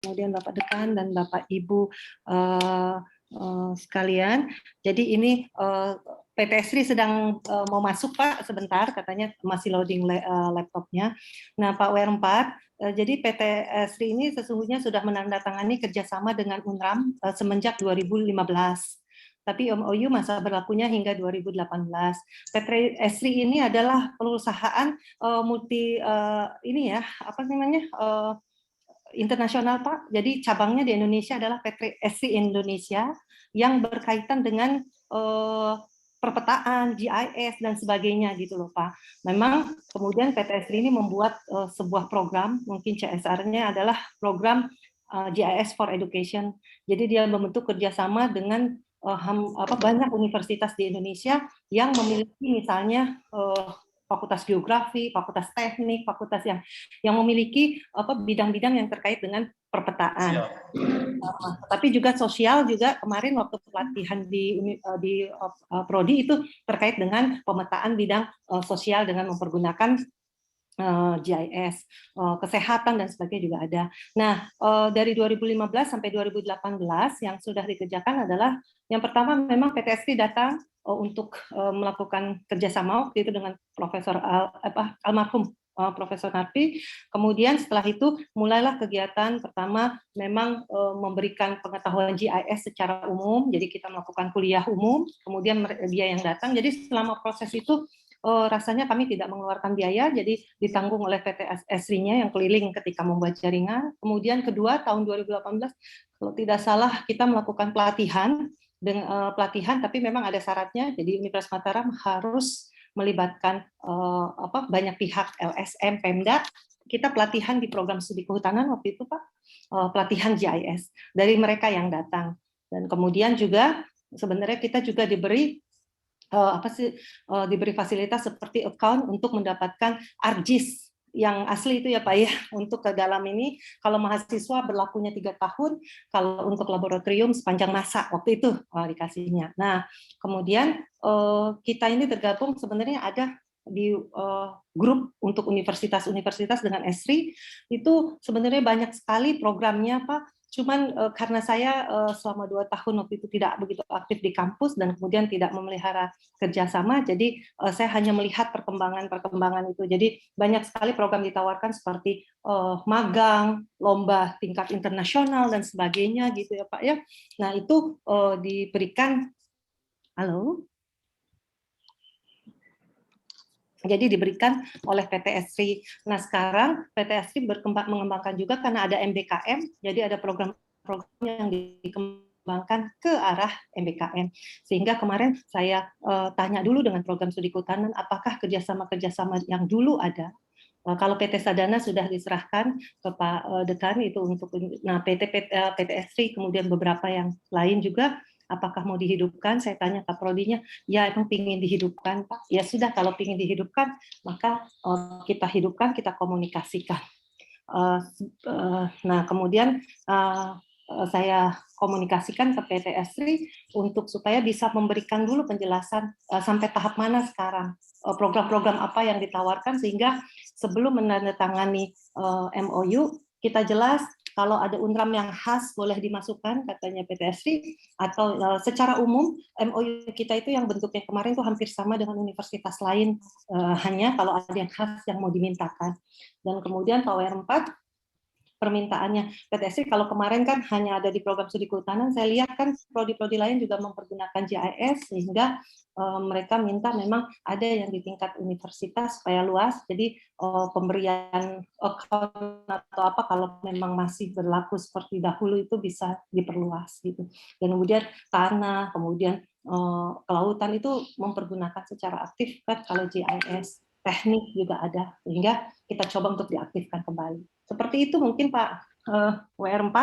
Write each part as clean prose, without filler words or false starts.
kemudian Bapak Dekan dan Bapak Ibu sekalian. Jadi ini PT Sri sedang mau masuk Pak, sebentar katanya masih loading laptopnya. Nah Pak WR4, jadi PT Sri ini sesungguhnya sudah menandatangani kerjasama dengan UNRAM semenjak 2015. Tapi MOU masa berlakunya hingga 2018. PT Sri ini adalah perusahaan multi ini ya, apa namanya, internasional Pak. Jadi cabangnya di Indonesia adalah PT Sri Indonesia yang berkaitan dengan perpetaan, GIS dan sebagainya gitu loh Pak. Memang kemudian PT Sri ini membuat sebuah program, mungkin CSR-nya adalah program GIS for Education. Jadi dia membentuk kerjasama dengan banyak universitas di Indonesia yang memiliki misalnya fakultas geografi, fakultas teknik, fakultas yang memiliki bidang-bidang yang terkait dengan perpetaan. Tapi juga sosial juga kemarin waktu pelatihan di Prodi itu terkait dengan pemetaan bidang sosial dengan mempergunakan GIS, kesehatan dan sebagainya juga ada. Nah, dari 2015 sampai 2018 yang sudah dikerjakan adalah yang pertama memang PT Sri datang untuk melakukan kerjasama waktu itu dengan Profesor almarhum Profesor Narpi. Kemudian setelah itu mulailah kegiatan pertama memang memberikan pengetahuan GIS secara umum. Jadi kita melakukan kuliah umum, kemudian dia yang datang. Jadi selama proses itu rasanya kami tidak mengeluarkan biaya, jadi ditanggung oleh PT Sri-nya yang keliling ketika membuat jaringan. Kemudian kedua, tahun 2018, kalau tidak salah kita melakukan pelatihan, tapi memang ada syaratnya, jadi Universitas Mataram harus melibatkan banyak pihak, LSM, Pemda. Kita pelatihan di program studi kehutanan waktu itu Pak, pelatihan GIS dari mereka yang datang. Dan kemudian juga sebenarnya kita juga diberi diberi fasilitas seperti account untuk mendapatkan ARGIS yang asli itu ya Pak ya, untuk ke dalam ini kalau mahasiswa berlakunya 3 tahun, kalau untuk laboratorium sepanjang masa waktu itu dikasihnya. Nah kemudian kita ini tergabung sebenarnya ada di grup untuk universitas-universitas dengan Esri, itu sebenarnya banyak sekali programnya Pak. Cuman karena saya selama 2 tahun waktu itu tidak begitu aktif di kampus dan kemudian tidak memelihara kerjasama, jadi saya hanya melihat perkembangan itu. Jadi banyak sekali program ditawarkan seperti magang, lomba tingkat internasional dan sebagainya gitu ya Pak ya. Nah itu diberikan, halo. Jadi diberikan oleh PT Sri. Nah sekarang PT Sri mengembangkan juga karena ada MBKM, jadi ada program-program yang dikembangkan ke arah MBKM. Sehingga kemarin saya tanya dulu dengan program studi kehutanan, apakah kerjasama-kerjasama yang dulu ada, kalau PT Sadana sudah diserahkan ke Pak Dekan itu untuk, nah PT Sri kemudian beberapa yang lain juga, apakah mau dihidupkan? Saya tanya Pak Prodinya, ya emang pingin dihidupkan Pak. Ya sudah kalau pingin dihidupkan, maka kita hidupkan, kita komunikasikan. Nah kemudian saya komunikasikan ke PT Sri untuk supaya bisa memberikan dulu penjelasan sampai tahap mana sekarang, program-program apa yang ditawarkan, sehingga sebelum menandatangani MOU kita jelas kalau ada UNRAM yang khas boleh dimasukkan katanya PT Sri, atau secara umum MOU kita itu yang bentuknya kemarin itu hampir sama dengan universitas lain, hanya kalau ada yang khas yang mau dimintakan. Dan kemudian Pak WR4 permintaannya PT Sri kalau kemarin kan hanya ada di program studi kehutanan, saya lihat kan prodi-prodi lain juga mempergunakan GIS, sehingga mereka minta memang ada yang di tingkat universitas supaya luas, jadi pemberian account atau apa kalau memang masih berlaku seperti dahulu itu bisa diperluas gitu. Dan kemudian tanah, kemudian kelautan itu mempergunakan secara aktif kan kalau GIS, teknik juga ada, sehingga kita coba untuk diaktifkan kembali. Seperti itu mungkin Pak WR4.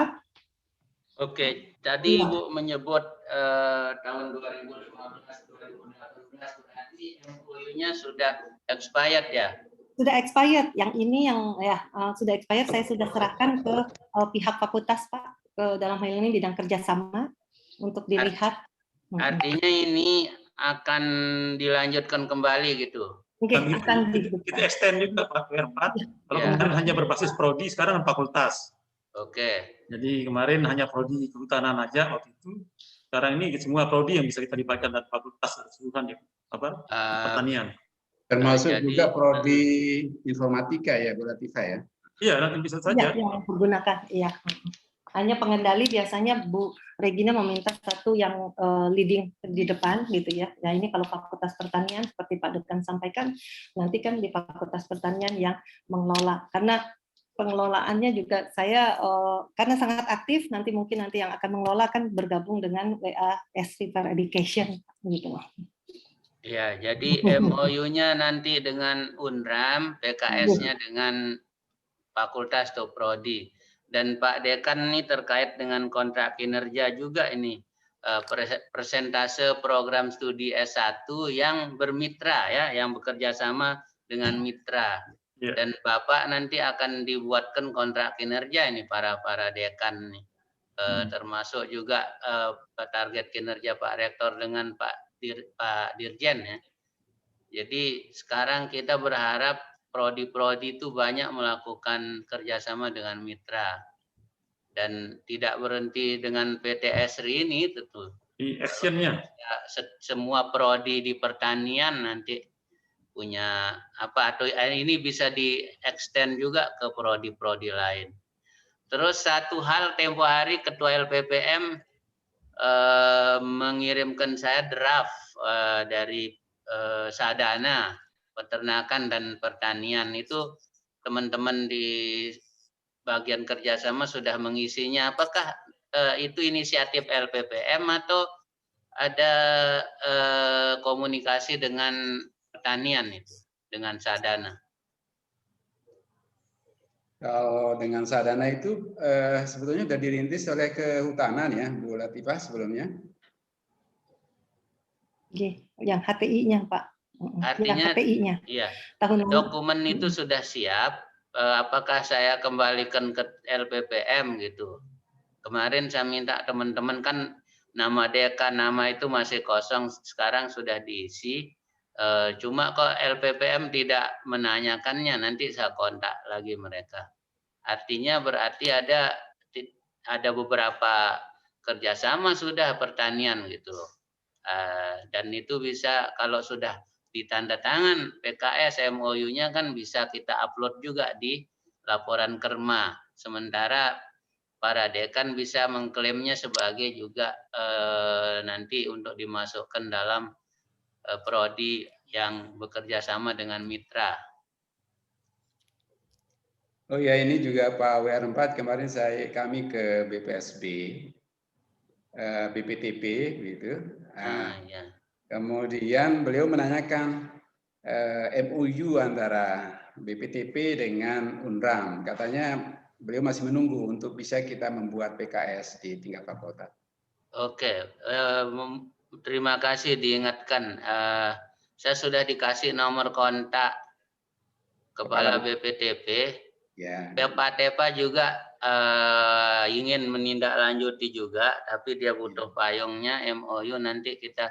Oke, tadi Ibu menyebut tahun 2015-2018 berarti MOU-nya sudah expired ya? Sudah expired. Yang ini yang sudah expired, saya sudah serahkan ke pihak fakultas Pak, ke dalam hal ini bidang kerjasama untuk dilihat. Artinya ini akan dilanjutkan kembali gitu? Mungkin akan kita extend juga Pak WR4. Kalau kemarin hanya berbasis prodi, sekarang fakultas. Oke. Jadi kemarin hanya prodi kehutanan aja waktu itu. Sekarang ini semua prodi yang bisa kita libatkan dan fakultas keseluruhan pertanian. Termasuk jadi, juga prodi informatika ya, Bu Latifah ya? Iya, nanti bisa Ya, saja. yang menggunakan, iya. Hanya pengendali biasanya Bu Regina meminta satu yang leading di depan gitu ya. Nah ini kalau Fakultas Pertanian seperti Pak Dekan sampaikan, nanti kan di Fakultas Pertanian yang mengelola. Karena pengelolaannya juga saya karena sangat aktif, nanti mungkin nanti yang akan mengelola kan bergabung dengan WAS River Education gitu. Ya, jadi MOU-nya nanti dengan UNRAM, PKS-nya dengan Fakultas atau Prodi. Dan Pak Dekan ini terkait dengan kontrak kinerja juga ini. Persentase program studi S1 yang bermitra ya, yang bekerja sama dengan mitra. Dan Bapak nanti akan dibuatkan kontrak kinerja ini para dekan nih. Termasuk juga target kinerja Pak Rektor dengan Pak Dirjen ya. Jadi sekarang kita berharap prodi-prodi itu banyak melakukan kerjasama dengan mitra dan tidak berhenti dengan PT Esri ini tentu. Di actionnya. Semua prodi di pertanian nanti punya apa atau ini bisa di extend juga ke prodi-prodi lain. Terus satu hal tempo hari Ketua LPPM mengirimkan saya draft dari Sadana peternakan dan pertanian itu teman-teman di bagian kerjasama sudah mengisinya. Apakah itu inisiatif LPPM atau ada komunikasi dengan pertanian itu dengan Sadana? Kalau dengan Sadana itu sebetulnya sudah dirintis oleh Kehutanan ya, Bu Latifah sebelumnya. Yang HTI-nya Pak. Artinya, HTI-nya. iya. Tahun Dokumen itu sudah siap. Apakah saya kembalikan ke LPPM gitu? Kemarin saya minta teman-teman kan nama dekan, nama itu masih kosong. Sekarang sudah diisi. Cuma kok LPPM tidak menanyakannya, nanti saya kontak lagi mereka. Artinya berarti ada beberapa kerjasama sudah pertanian gitu loh. Dan itu bisa kalau sudah ditanda tangan PKS MOU-nya kan bisa kita upload juga di laporan Kerma. Sementara para dekan bisa mengklaimnya sebagai juga nanti untuk dimasukkan dalam prodi yang bekerja sama dengan mitra. Oh ya, ini juga Pak WR4 kemarin kami ke BPSB, BPTP gitu. Ya. Kemudian beliau menanyakan MOU antara BPTP dengan UNRAM. Katanya beliau masih menunggu untuk bisa kita membuat PKS di tingkat fakultas. Oke, terima kasih diingatkan. Saya sudah dikasih nomor kontak Kepala BPTP. Ya. Pak Tepa juga ingin menindaklanjuti juga, tapi dia butuh payungnya MOU nanti kita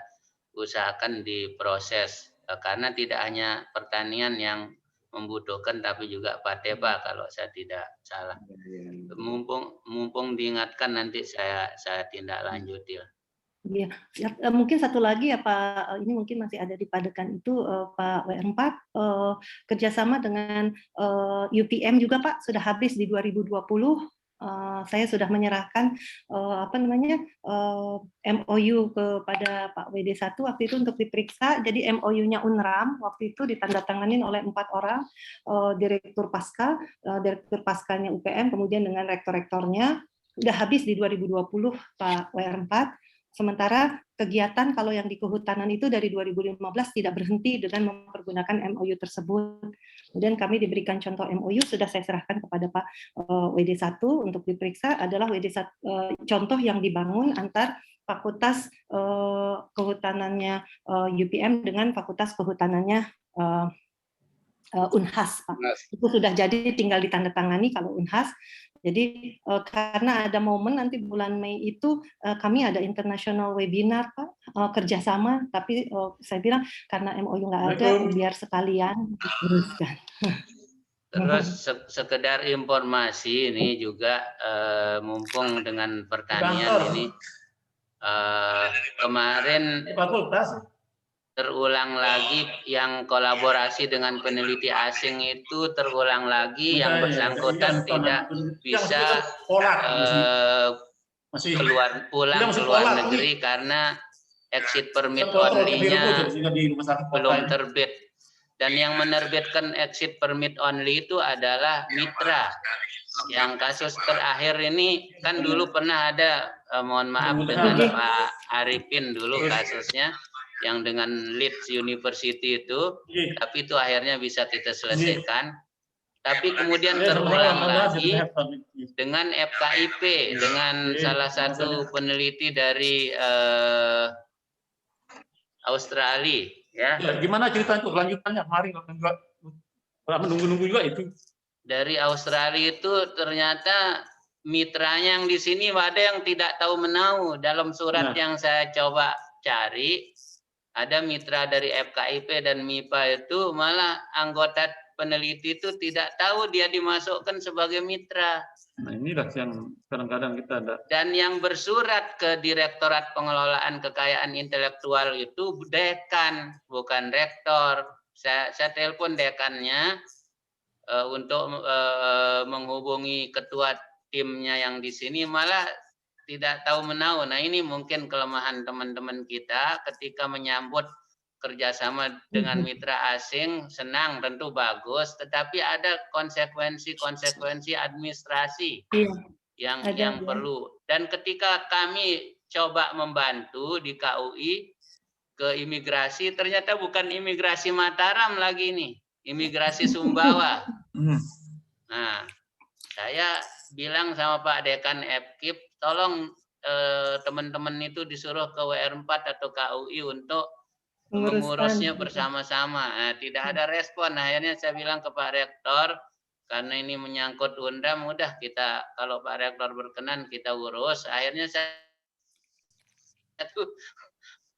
usahakan diproses karena tidak hanya pertanian yang membutuhkan, tapi juga Pak Tepa kalau saya tidak salah. Mumpung diingatkan nanti saya tindak lanjuti. Iya, mungkin satu lagi ya Pak, ini mungkin masih ada di Padekan itu Pak W4 kerjasama dengan UPM juga Pak sudah habis di 2020. Saya sudah menyerahkan MOU kepada Pak WD1 waktu itu untuk diperiksa. Jadi MOU-nya UNRAM waktu itu ditandatanganin oleh 4 orang, direktur pasca, direktur paskanya UPM, kemudian dengan rektor-rektornya. Sudah habis di 2020 Pak WR4. Sementara kegiatan kalau yang di kehutanan itu dari 2015 tidak berhenti dengan mempergunakan MOU tersebut. Kemudian kami diberikan contoh MOU, sudah saya serahkan kepada Pak WD1 untuk diperiksa, adalah WD1, contoh yang dibangun antar Fakultas Kehutanannya UPM dengan Fakultas Kehutanannya Unhas, Pak. Itu sudah jadi, tinggal ditandatangani kalau Unhas. Jadi karena ada momen nanti bulan Mei itu kami ada international webinar Pak, kerjasama, tapi saya bilang karena MOU nggak ada, biar sekalian diteruskan. Terus sekedar informasi ini juga mumpung dengan pertanian ini kemarin terulang lagi yang kolaborasi dengan peneliti asing itu terulang lagi yang bersangkutan tidak bisa pulang ke luar negeri karena exit permit only-nya belum terbit. Dan yang menerbitkan exit permit only itu adalah mitra. Yang kasus terakhir ini kan dulu pernah ada, mohon maaf dengan Pak Arifin dulu kasusnya, yang dengan Leeds University itu, tapi itu akhirnya bisa kita selesaikan. Tapi kemudian terulang lagi dengan FKIP, dengan salah satu peneliti dari Australia. Ya, gimana cerita itu kelanjutannya kemarin menunggu-nunggu juga itu. Dari Australia itu ternyata mitranya yang di sini ada yang tidak tahu menahu. Dalam surat yang saya coba cari, ada mitra dari FKIP dan MIPA itu malah anggota peneliti itu tidak tahu dia dimasukkan sebagai mitra. Nah, inilah yang kadang-kadang kita ada. Dan yang bersurat ke Direktorat Pengelolaan Kekayaan Intelektual itu dekan, bukan rektor. Saya telepon dekannya untuk menghubungi ketua timnya yang di sini, malah tidak tahu menahu. Nah, ini mungkin kelemahan teman-teman kita ketika menyambut kerjasama dengan mitra asing, senang, tentu bagus, tetapi ada konsekuensi administrasi yang perlu. Dan ketika kami coba membantu di KUI ke imigrasi, ternyata bukan imigrasi Mataram lagi nih, imigrasi Sumbawa. Nah, saya bilang sama Pak Dekan FKIP, tolong teman-teman itu disuruh ke WR4 atau KUI untuk mengurusnya bersama-sama. Nah, tidak ada respon. Akhirnya saya bilang ke Pak Rektor, karena ini menyangkut UNRAM, udah kita, kalau Pak Rektor berkenan kita urus. Akhirnya saya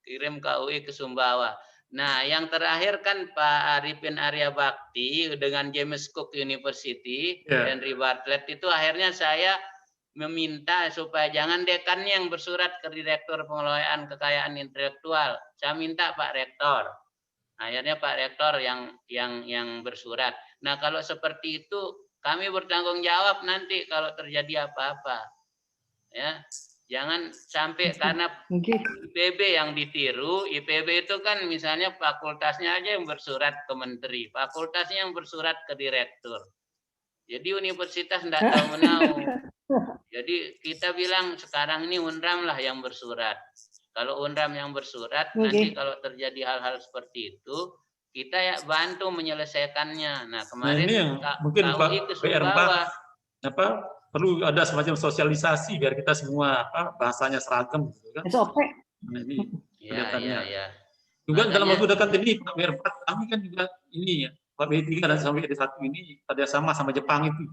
kirim KUI ke Sumbawa. Nah, yang terakhir kan Pak Arifin Arya Bakti dengan James Cook University, Henry Bartlett itu akhirnya saya meminta supaya jangan dekannya yang bersurat ke Direktur Pengelolaan Kekayaan Intelektual. Saya minta Pak Rektor. Akhirnya Pak Rektor yang bersurat. Nah, kalau seperti itu kami bertanggung jawab nanti kalau terjadi apa-apa. Ya. Jangan sampai karena IPB yang ditiru. IPB itu kan misalnya fakultasnya aja yang bersurat ke menteri, fakultasnya yang bersurat ke direktur. Jadi universitas tidak tahu menahu. Jadi kita bilang sekarang ini UNRAM lah yang bersurat. Kalau UNRAM yang bersurat, nanti kalau terjadi hal-hal seperti itu, kita ya bantu menyelesaikannya. Nah, kemarin ini yang mungkin Pak ke PR4 perlu ada semacam sosialisasi biar kita semua bahasanya seragam, gitu kan? SOP. Nah, ini kelihatannya. Ya. Juga dalam waktu dekat ini Pak PR4 kami kan juga ini ya, Pak B3 dan sampai D1 ini kerjasama sama Jepang itu.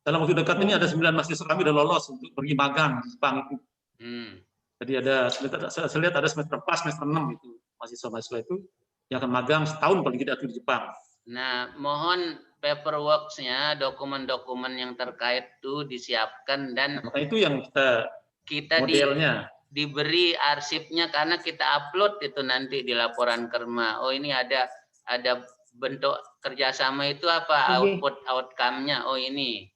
Dalam waktu dekat ini ada 9 mahasiswa kami sudah lolos untuk pergi magang di Jepang itu. Jadi ada, saya lihat ada semester 4, semester 6 itu mahasiswa-mahasiswa itu yang akan magang setahun paling tidak di Jepang. Nah, mohon paperwork-nya, dokumen-dokumen yang terkait itu disiapkan dan maka itu yang kita modelnya diberi arsipnya karena kita upload itu nanti di laporan Kerma. Oh, ini ada bentuk kerjasama itu apa, outcome-nya, oh ini.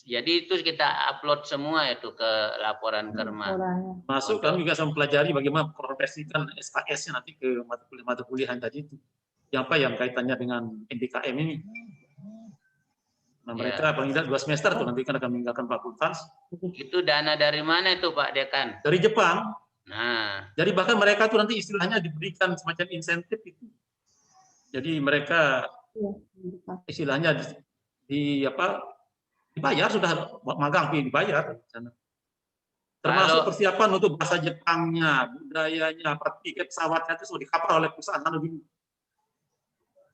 Jadi itu kita upload semua itu ke laporan Kerma. Masuk kami juga mempelajari bagaimana konversikan SKS-nya nanti ke mata kuliah tadi itu. Yang yang kaitannya dengan NDKM ini. Nah, mereka paling tidak 2 semester tuh nanti kan akan meninggalkan fakultas. Itu dana dari mana itu Pak Dekan? Dari Jepang. Nah, jadi bahkan mereka tuh nanti istilahnya diberikan semacam insentif itu. Jadi mereka istilahnya dibayar, sudah magang dibayar. Termasuk persiapan untuk bahasa Jepangnya, budayanya, tiket pesawatnya itu sudah di-cover oleh perusahaan dulu.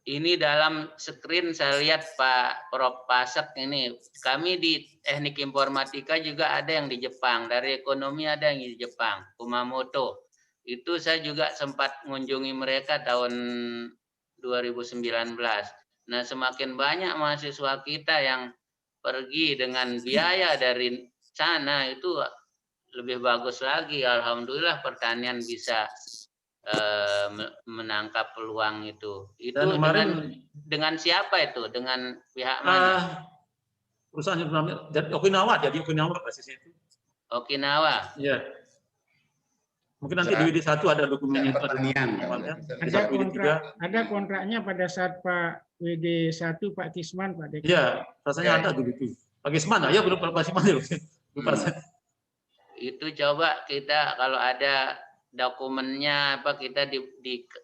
Ini dalam screen saya lihat Pak Prof. Pasek ini. Kami di teknik informatika juga ada yang di Jepang. Dari ekonomi ada yang di Jepang. Kumamoto. Itu saya juga sempat mengunjungi mereka tahun 2019. Nah, semakin banyak mahasiswa kita yang pergi dengan biaya dari sana itu lebih bagus lagi. Alhamdulillah pertanian bisa menangkap peluang itu. Itu Dan kemarin dengan siapa itu? Dengan pihak mana? Perusahaan yang bernama jadi Okinawa basisnya itu. Okinawa. Iya. Mungkin nanti di WD1 ada dokumennya itu, ada kontraknya pada saat Pak WD1 Pak Tisman, Pak Dekan. Iya, rasanya ada begitu. Pak Tisman, ya belum Pak Tisman ya. Itu coba kita kalau ada dokumennya apa kita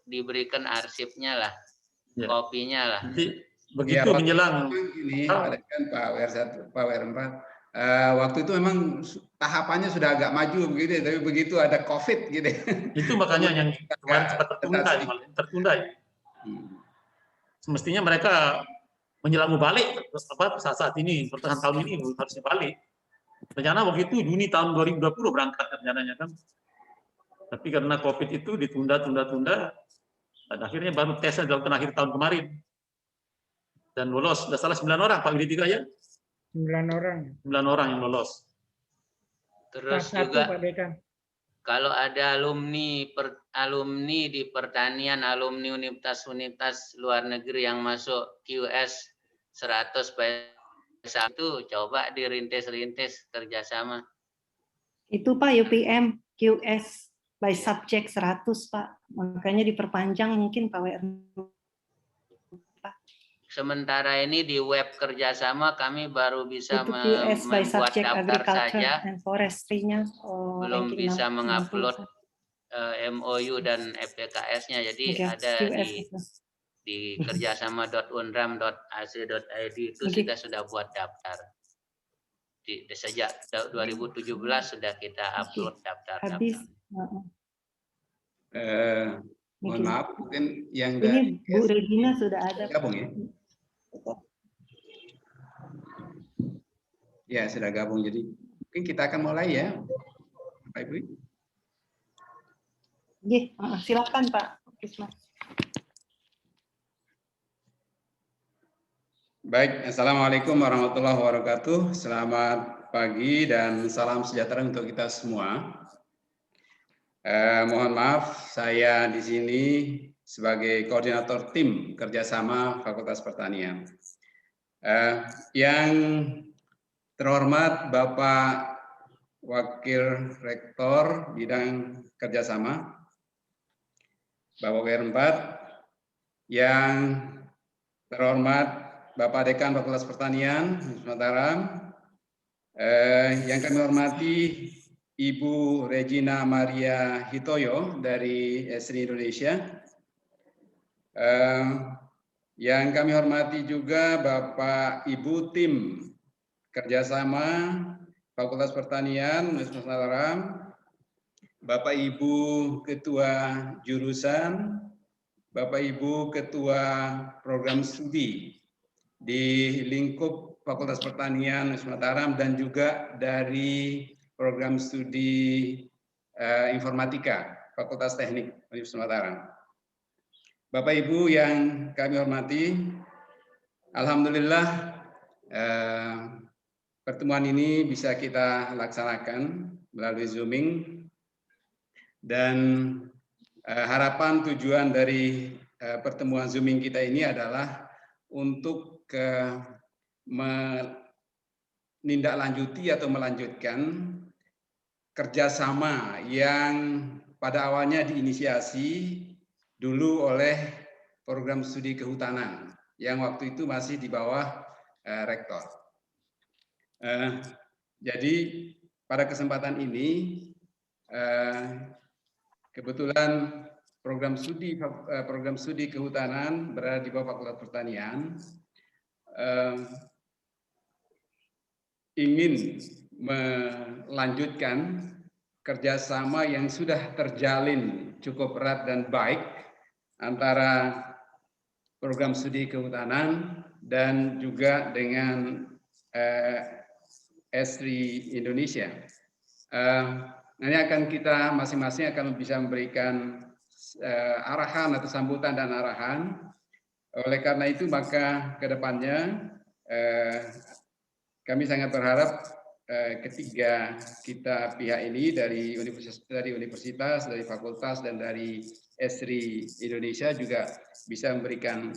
diberikan arsipnya lah, ya. Kopinya lah. Nanti begitu ya, menjelang ini kan Pak WR4 waktu itu memang tahapannya sudah agak maju begitu, tapi begitu ada COVID gitu. Itu makanya yang kemarin sempat tertunda ya. Semestinya mereka menjelang balik saat ini pertengahan tahun ini harusnya balik. Rencana waktu itu Juni tahun 2020 berangkat rencananya kan. Tapi karena COVID itu ditunda, dan akhirnya baru tesnya dilakukan akhir tahun kemarin. Dan lolos, sudah salah 9 orang Pak WD3 ya? 9 orang. 9 orang yang lolos. Terus juga Pak Dekan, kalau ada alumni di pertanian, alumni universitas luar negeri yang masuk QS 100 itu coba dirintis-rintis kerjasama. Itu Pak UPM QS by subject 100 Pak, makanya diperpanjang mungkin Pak WR. Sementara ini di web kerjasama kami baru bisa membuat daftar saja, belum bisa mengupload MOU dan FPKS-nya. Jadi ada di kerjasama.unram.ac.id itu kita sudah buat daftar. Sejak 2017 sudah kita upload daftar. Mohon maaf, mungkin yang ini Bu Regina sudah ada. Gabung ya? Ya, sudah gabung. Jadi mungkin kita akan mulai ya, Pak Ibu. Silakan Pak. Baik, Assalamualaikum warahmatullahi wabarakatuh. Selamat pagi dan salam sejahtera untuk kita semua. Mohon maaf, saya di sini sebagai koordinator tim kerjasama Fakultas Pertanian. Yang terhormat Bapak Wakil Rektor Bidang Kerjasama, Bapak WR4, yang terhormat Bapak Dekan Fakultas Pertanian Mataram, yang kami hormati Ibu Regina Maria Hitoyo dari Esri Indonesia, yang kami hormati juga Bapak Ibu tim kerjasama Fakultas Pertanian Universitas Mataram, Bapak Ibu Ketua Jurusan, Bapak Ibu Ketua Program Studi di lingkup Fakultas Pertanian Universitas Mataram dan juga dari Program Studi Informatika Fakultas Teknik Universitas Mataram. Bapak Ibu yang kami hormati, alhamdulillah pertemuan ini bisa kita laksanakan melalui Zooming, dan harapan tujuan dari pertemuan Zooming kita ini adalah untuk menindaklanjuti atau melanjutkan kerjasama yang pada awalnya diinisiasi dulu oleh program studi kehutanan yang waktu itu masih di bawah rektor. Jadi pada kesempatan ini kebetulan program studi kehutanan berada di bawah Fakultas Pertanian, ingin melanjutkan kerjasama yang sudah terjalin cukup erat dan baik antara program studi kehutanan dan juga dengan Esri Indonesia. Nanti akan kita masing-masing akan bisa memberikan arahan atau sambutan dan arahan Oleh karena itu maka ke depannya kami sangat berharap ketiga kita pihak ini dari universitas, dari fakultas dan dari Esri Indonesia juga bisa memberikan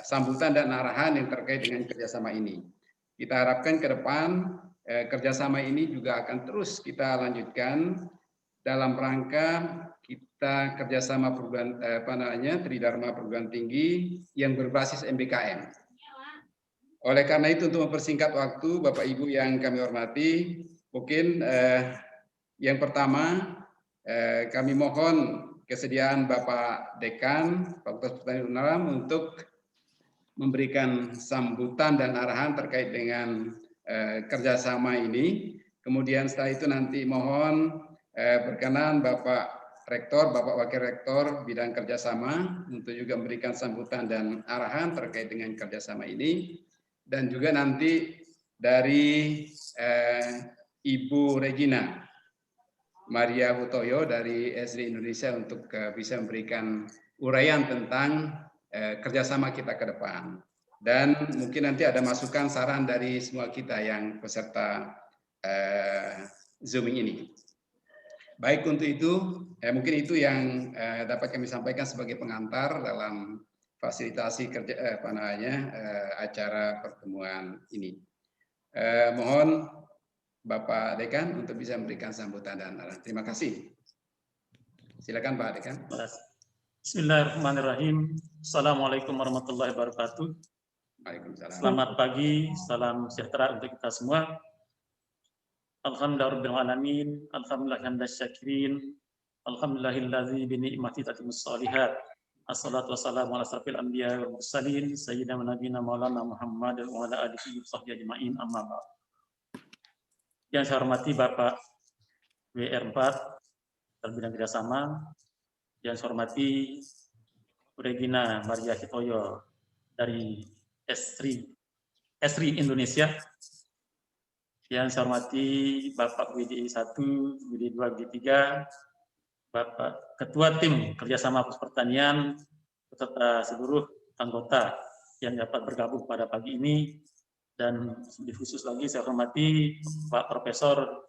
sambutan dan arahan yang terkait dengan kerjasama ini. Kita harapkan ke depan kerjasama ini juga akan terus kita lanjutkan dalam rangka kita kerjasama Tridharma perguruan tinggi yang berbasis MBKM. Oleh karena itu untuk mempersingkat waktu, Bapak Ibu yang kami hormati, mungkin yang pertama kami mohon kesediaan Bapak Dekan Fakultas Pertanian UNRAM untuk memberikan sambutan dan arahan terkait dengan kerjasama ini. Kemudian setelah itu nanti mohon berkenan Bapak Rektor, Bapak Wakil Rektor bidang kerjasama untuk juga memberikan sambutan dan arahan terkait dengan kerjasama ini. Dan juga nanti dari Ibu Regina Maria Hutoyo dari Esri Indonesia untuk bisa memberikan uraian tentang kerjasama kita ke depan. Dan mungkin nanti ada masukan saran dari semua kita yang peserta Zooming ini. Baik, untuk itu mungkin itu yang dapat kami sampaikan sebagai pengantar dalam fasilitasi acara pertemuan ini. Mohon Bapak Dekan untuk bisa memberikan sambutan dan arahan. Terima kasih. Silakan Pak Dekan. Bismillahirrahmanirrahim. Assalamualaikum warahmatullahi wabarakatuh. Waalaikumsalam. Selamat pagi, salam sejahtera untuk kita semua. Alhamdulillahirrahmanirrahim. Alhamdulillahirrahmanirrahim. Alhamdulillahillazi bini'mati tatimmus shalihat. Assalatu wassalamu ala asrafil anbiya wal mursalin sayyidina wa nabiyina maulana Muhammad wa ala alihi wa sahbihi ajma'in, amma ba'd. Yang saya hormati Bapak WR4 dalam bidang kerjasama, yang saya hormati Regina Maria Hutoyo dari Esri Indonesia, yang saya hormati Bapak WDI 1, WDI 2, WDI 3, Bapak Ketua Tim Kerjasama Pertanian, beserta seluruh anggota yang dapat bergabung pada pagi ini, dan lebih khusus lagi saya hormati Pak Profesor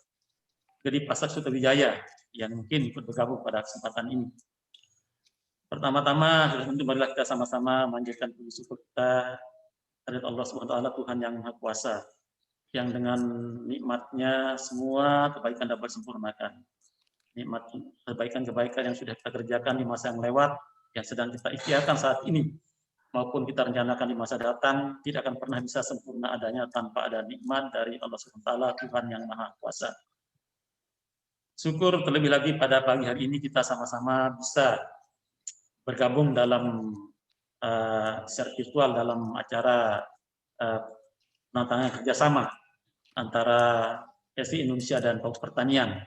Gedi Pasek Sutowijaya yang mungkin ikut bergabung pada kesempatan ini. Pertama-tama, tentu marilah kita sama-sama memanjatkan puji syukur kita terhadap Allah SWT, Tuhan yang Maha Kuasa, yang dengan nikmatnya semua kebaikan dapat disempurnakan. Nikmat kebaikan-kebaikan yang sudah kita kerjakan di masa yang lewat, yang sedang kita ikhtiarkan saat ini, maupun kita rencanakan di masa datang, tidak akan pernah bisa sempurna adanya tanpa ada nikmat dari Allah SWT, Tuhan yang Maha Kuasa. Syukur terlebih lagi pada pagi hari ini kita sama-sama bisa bergabung dalam secara virtual dalam acara penantangan kerjasama antara Esri Indonesia dan Fakultas Pertanian.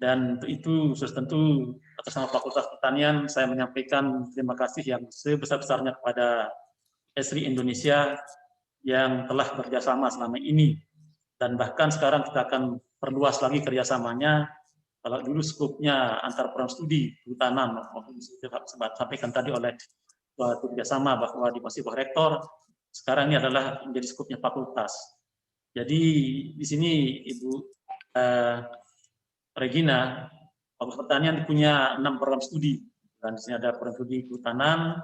Dan untuk itu, sudah tentu atas nama Fakultas Pertanian, saya menyampaikan terima kasih yang sebesar-besarnya kepada Esri Indonesia yang telah bekerjasama selama ini. Dan bahkan sekarang kita akan perluas lagi kerjasamanya. Kalau dulu skupnya antar program studi kehutanan, maupun disampaikan tadi oleh suatu kerjasama bahwa di posisi rektor, sekarang ini adalah menjadi skupnya fakultas. Jadi di sini Ibu Regina, Fakultas Pertanian punya 6 program studi. Dan di sini ada program studi kehutanan,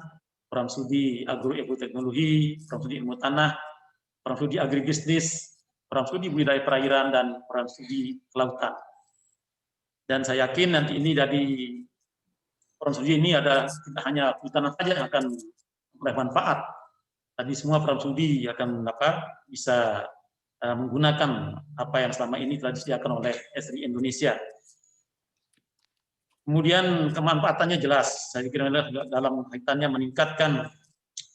program studi agroekoteknologi, program studi ilmu tanah, program studi agribisnis, program studi budidaya perairan, dan program studi kelautan. Dan saya yakin nanti ini dari program studi ini ada tidak hanya kehutanan saja yang akan bermanfaat. Tadi semua program studi akan bisa menggunakan apa yang selama ini telah disediakan oleh Esri Indonesia. Kemudian kemanfaatannya jelas, saya kira dalam kaitannya meningkatkan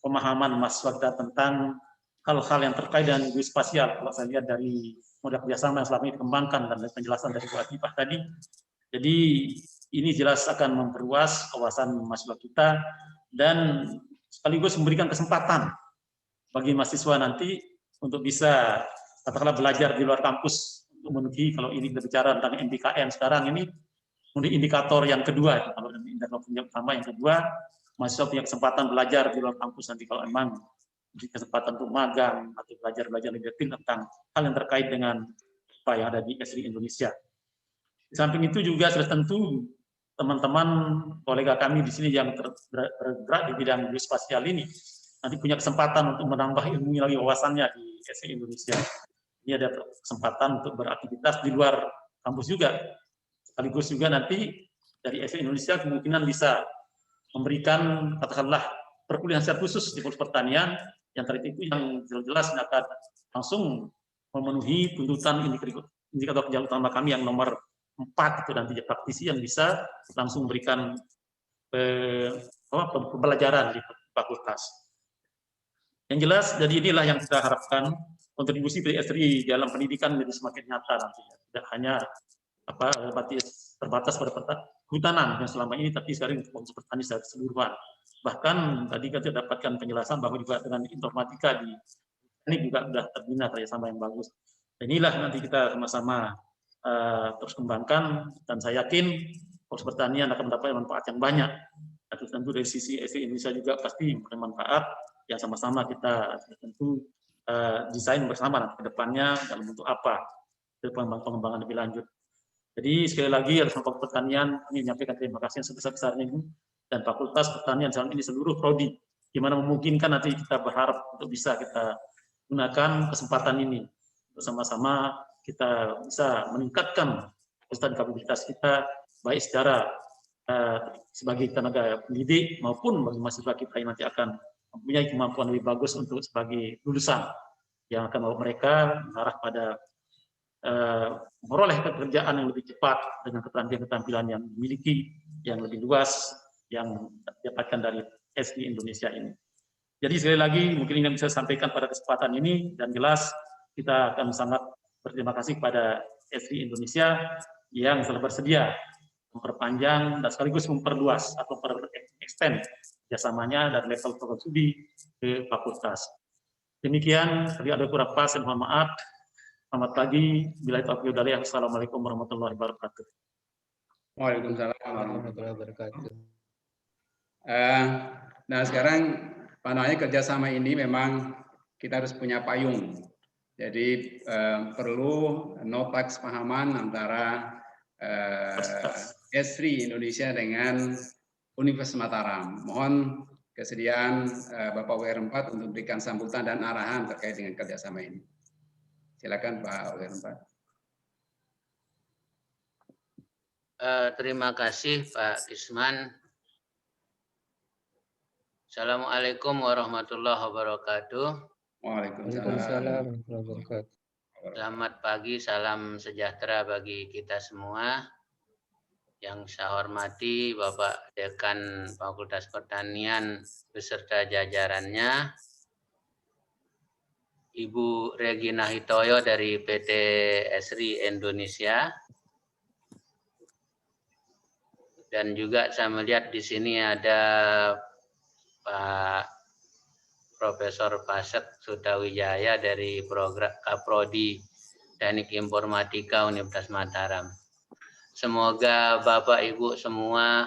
pemahaman mahasiswa kita tentang hal-hal yang terkait dengan geospasial. Kalau saya lihat dari model kerjasama yang selama ini dikembangkan dan penjelasan dari Bu Atifah tadi, jadi ini jelas akan memperluas wawasan mahasiswa kita dan sekaligus memberikan kesempatan bagi mahasiswa nanti untuk bisa katakanlah belajar di luar kampus untuk memenuhi, kalau ini kita bicara tentang MBKM sekarang ini, Kemudian indikator yang kedua, kalau indikator yang pertama, yang kedua, mahasiswa punya kesempatan belajar di luar kampus nanti kalau memang kesempatan untuk magang atau belajar lebih detail tentang hal yang terkait dengan apa yang ada di SRI Indonesia. Di samping itu juga sudah tentu teman-teman kolega kami di sini yang bergerak di bidang geospasial ini nanti punya kesempatan untuk menambah ilmu lagi wawasannya di SRI Indonesia. Ini ada kesempatan untuk beraktivitas di luar kampus juga. Sekaligus juga nanti dari SRI Indonesia kemungkinan bisa memberikan katakanlah perkuliahan secara khusus di Fakultas Pertanian yang tadi itu yang jelas akan langsung memenuhi tuntutan indikator kerja utama kami yang nomor 4 itu nanti praktisi yang bisa langsung memberikan pembelajaran di fakultas. Yang jelas, jadi inilah yang kita harapkan kontribusi dari SRI dalam pendidikan menjadi semakin nyata nantinya. Tidak hanya terbatas pada kehutanan yang selama ini, tapi sekarang untuk petani secara keseluruhan. Bahkan tadi kita dapatkan penjelasan bahwa juga dengan informatika di ini juga sudah terbina kerjasama yang bagus. Dan inilah nanti kita sama-sama terus kembangkan, dan saya yakin proses pertanian akan mendapat manfaat yang banyak. Dan tentu dari sisi SRI Indonesia juga pasti bermanfaat, yang sama-sama kita tentu desain bersama nanti ke depannya dalam bentuk apa pengembangan lebih lanjut. Jadi sekali lagi atas nama Fakultas Pertanian kami menyampaikan terima kasih yang sebesar-besarnya dan Fakultas Pertanian dalam ini seluruh prodi, di mana memungkinkan nanti kita berharap untuk bisa kita gunakan kesempatan ini bersama-sama kita bisa meningkatkan kapabilitas kita baik secara sebagai tenaga pendidik maupun bagi mahasiswa kita yang nanti akan mempunyai kemampuan lebih bagus untuk sebagai lulusan yang akan membawa mereka mengarah pada memperoleh pekerjaan yang lebih cepat dengan keterampilan yang dimiliki yang lebih luas yang didapatkan dari SRI Indonesia ini. Jadi sekali lagi mungkin ini yang bisa saya sampaikan pada kesempatan ini, dan jelas kita akan sangat berterima kasih kepada SRI Indonesia yang telah bersedia memperpanjang dan sekaligus memperluas atau extend kerjasamanya dari level program studi ke fakultas. Demikian, tadi ada kurang pas, mohon maaf. Selamat pagi. Bila taufiq wal hidayah. Assalamualaikum warahmatullahi wabarakatuh. Waalaikumsalam warahmatullahi wabarakatuh. Nah sekarang panahnya kerjasama ini memang kita harus punya payung. Jadi perlu nota kesepahaman antara SRI Indonesia dengan Universitas Mataram. Mohon kesediaan Bapak WR4 untuk memberikan sambutan dan arahan terkait dengan kerjasama ini. Silakan Pak WR4. Terima kasih Pak Kisman. Assalamualaikum warahmatullahi wabarakatuh. Waalaikumsalam. Selamat pagi, salam sejahtera bagi kita semua. Yang saya hormati Bapak Dekan Fakultas Pertanian beserta jajarannya, Ibu Regina Hitoyo dari PT SRI Indonesia, dan juga saya melihat di sini ada Pak Profesor Pasek Sutawijaya dari program Kaprodi Teknik Informatika Universitas Mataram. Semoga Bapak Ibu semua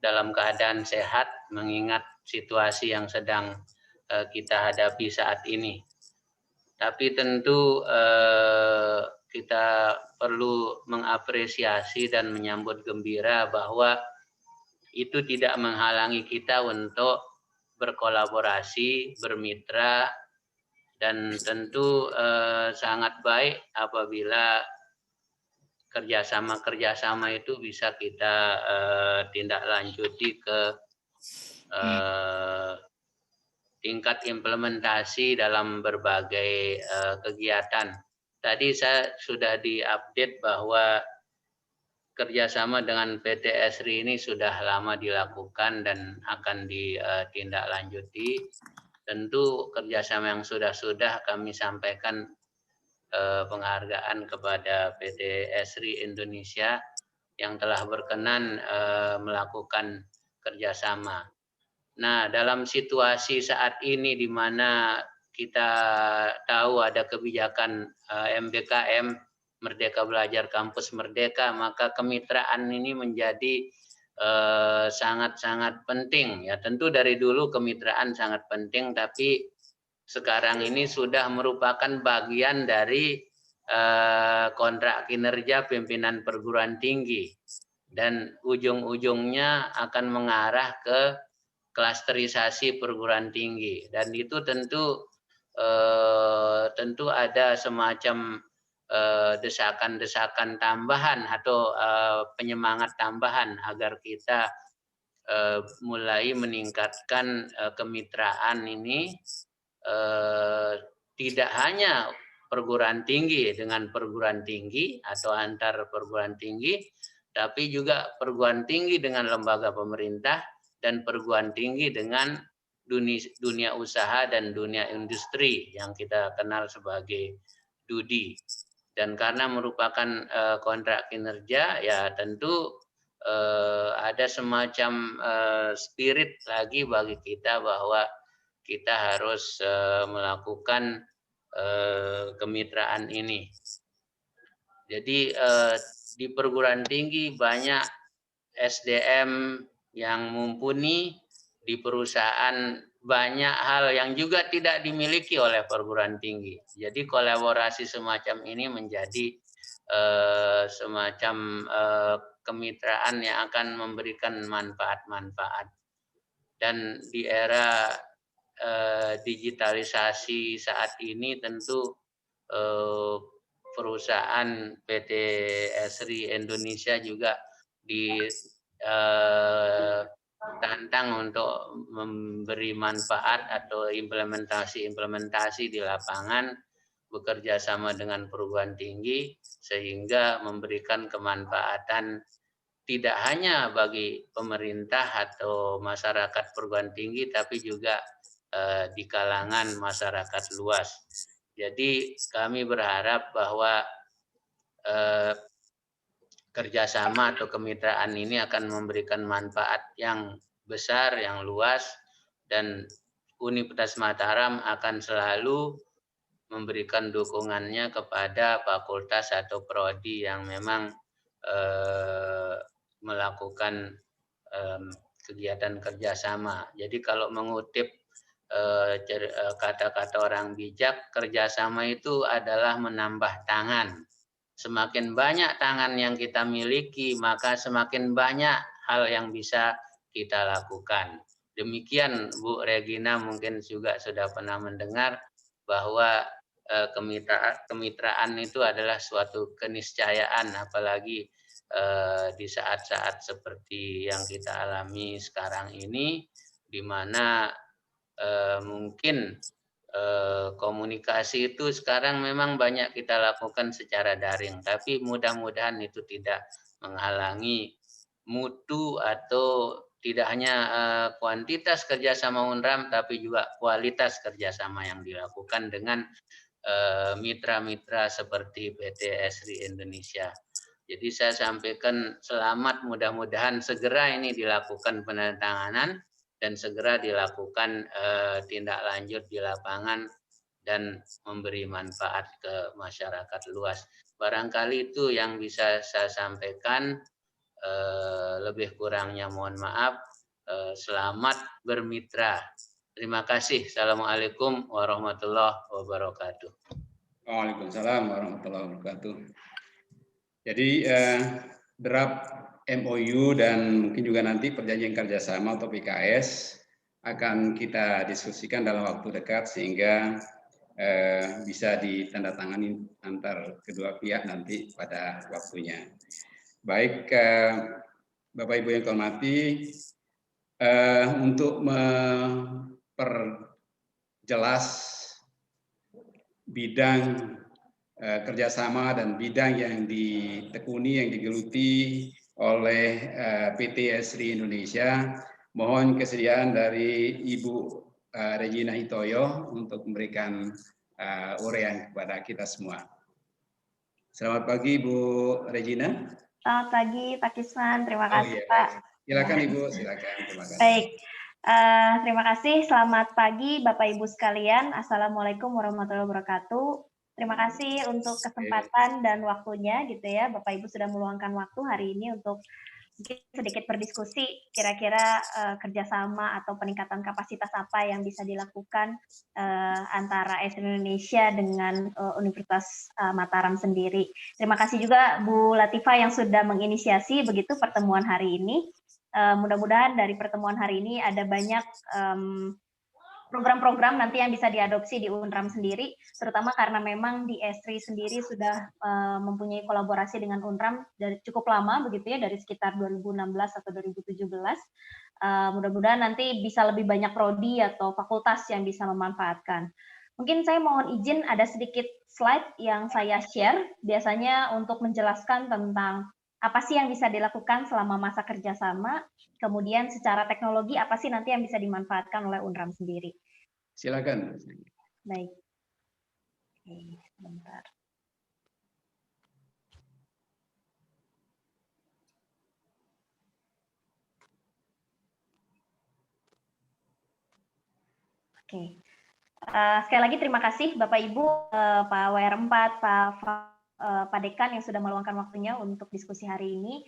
dalam keadaan sehat mengingat situasi yang sedang kita hadapi saat ini. Tapi tentu kita perlu mengapresiasi dan menyambut gembira bahwa itu tidak menghalangi kita untuk berkolaborasi, bermitra, dan tentu sangat baik apabila kerjasama itu bisa kita tindak lanjuti ke tingkat implementasi dalam berbagai kegiatan. Tadi saya sudah diupdate bahwa kerjasama dengan PT SRI ini sudah lama dilakukan dan akan ditindaklanjuti. Tentu kerjasama yang sudah kami sampaikan penghargaan kepada PT SRI Indonesia yang telah berkenan melakukan kerjasama. Nah, dalam situasi saat ini di mana kita tahu ada kebijakan MBKM Merdeka Belajar Kampus Merdeka, maka kemitraan ini menjadi sangat-sangat penting. Ya, tentu dari dulu kemitraan sangat penting, tapi sekarang ini sudah merupakan bagian dari kontrak kinerja pimpinan perguruan tinggi, dan ujung-ujungnya akan mengarah ke klasterisasi perguruan tinggi, dan itu tentu ada semacam desakan-desakan tambahan atau penyemangat tambahan agar kita mulai meningkatkan kemitraan ini, tidak hanya perguruan tinggi dengan perguruan tinggi atau antar perguruan tinggi, tapi juga perguruan tinggi dengan lembaga pemerintah dan perguruan tinggi dengan dunia usaha dan dunia industri yang kita kenal sebagai DUDI. Dan karena merupakan kontrak kinerja, ya tentu ada semacam spirit lagi bagi kita bahwa kita harus melakukan kemitraan ini. Jadi di perguruan tinggi banyak SDM yang mumpuni, di perusahaan banyak hal yang juga tidak dimiliki oleh perguruan tinggi. Jadi kolaborasi semacam ini menjadi semacam kemitraan yang akan memberikan manfaat-manfaat. Dan di era digitalisasi saat ini tentu perusahaan PT Esri Indonesia juga ditantang untuk memberi manfaat atau implementasi di lapangan, bekerja sama dengan perguruan tinggi sehingga memberikan kemanfaatan tidak hanya bagi pemerintah atau masyarakat perguruan tinggi, tapi juga di kalangan masyarakat luas. Jadi kami berharap bahwa kerjasama atau kemitraan ini akan memberikan manfaat yang besar, yang luas, dan Universitas Mataram akan selalu memberikan dukungannya kepada fakultas atau prodi yang memang melakukan kegiatan kerjasama. Jadi kalau mengutip kata-kata orang bijak, kerjasama itu adalah menambah tangan. Semakin banyak tangan yang kita miliki, maka semakin banyak hal yang bisa kita lakukan. Demikian Bu Regina mungkin juga sudah pernah mendengar bahwa kemitraan itu adalah suatu keniscayaan, apalagi di saat-saat seperti yang kita alami sekarang ini, di mana mungkin komunikasi itu sekarang memang banyak kita lakukan secara daring, tapi mudah-mudahan itu tidak menghalangi mutu atau tidak hanya kuantitas kerjasama UNRAM, tapi juga kualitas kerjasama yang dilakukan dengan mitra-mitra seperti PT Esri Indonesia. Jadi saya sampaikan selamat, mudah-mudahan segera ini dilakukan penandatanganan dan segera dilakukan tindak lanjut di lapangan dan memberi manfaat ke masyarakat luas. Barangkali itu yang bisa saya sampaikan, lebih kurangnya mohon maaf. Selamat bermitra. Terima kasih. Assalamualaikum warahmatullahi wabarakatuh. Waalaikumsalam warahmatullahi wabarakatuh. Jadi draft MOU dan mungkin juga nanti perjanjian kerjasama atau PKS akan kita diskusikan dalam waktu dekat sehingga bisa ditandatangani antar kedua pihak nanti pada waktunya. Baik, Bapak Ibu yang hormati, untuk memperjelas bidang kerjasama dan bidang yang ditekuni, yang digeluti oleh PT Esri Indonesia, mohon kesediaan dari Ibu Regina Hitoyo untuk memberikan uraian kepada kita semua. Selamat pagi Bu Regina. Selamat pagi Pak Kisman, terima kasih Pak. Silakan Ibu, silakan. Terima kasih. Baik, terima kasih. Selamat pagi Bapak Ibu sekalian. Assalamualaikum warahmatullahi wabarakatuh. Terima kasih untuk kesempatan dan waktunya gitu ya. Bapak Ibu sudah meluangkan waktu hari ini untuk mungkin sedikit berdiskusi kira-kira kerjasama atau peningkatan kapasitas apa yang bisa dilakukan antara SDN Indonesia dengan Universitas Mataram sendiri. Terima kasih juga Bu Latifah yang sudah menginisiasi begitu pertemuan hari ini. Mudah-mudahan dari pertemuan hari ini ada banyak program-program nanti yang bisa diadopsi di UNRAM sendiri, terutama karena memang di Esri sendiri sudah mempunyai kolaborasi dengan UNRAM dari cukup lama begitu ya, dari sekitar 2016 atau 2017. Mudah-mudahan nanti bisa lebih banyak prodi atau fakultas yang bisa memanfaatkan. Mungkin saya mohon izin ada sedikit slide yang saya share, biasanya untuk menjelaskan tentang apa sih yang bisa dilakukan selama masa kerjasama, kemudian secara teknologi apa sih nanti yang bisa dimanfaatkan oleh UNRAM sendiri. Silakan. Baik. Oke, sebentar. Oke. Sekali lagi terima kasih Bapak Ibu, Pak WR4, Pak Dekan yang sudah meluangkan waktunya untuk diskusi hari ini.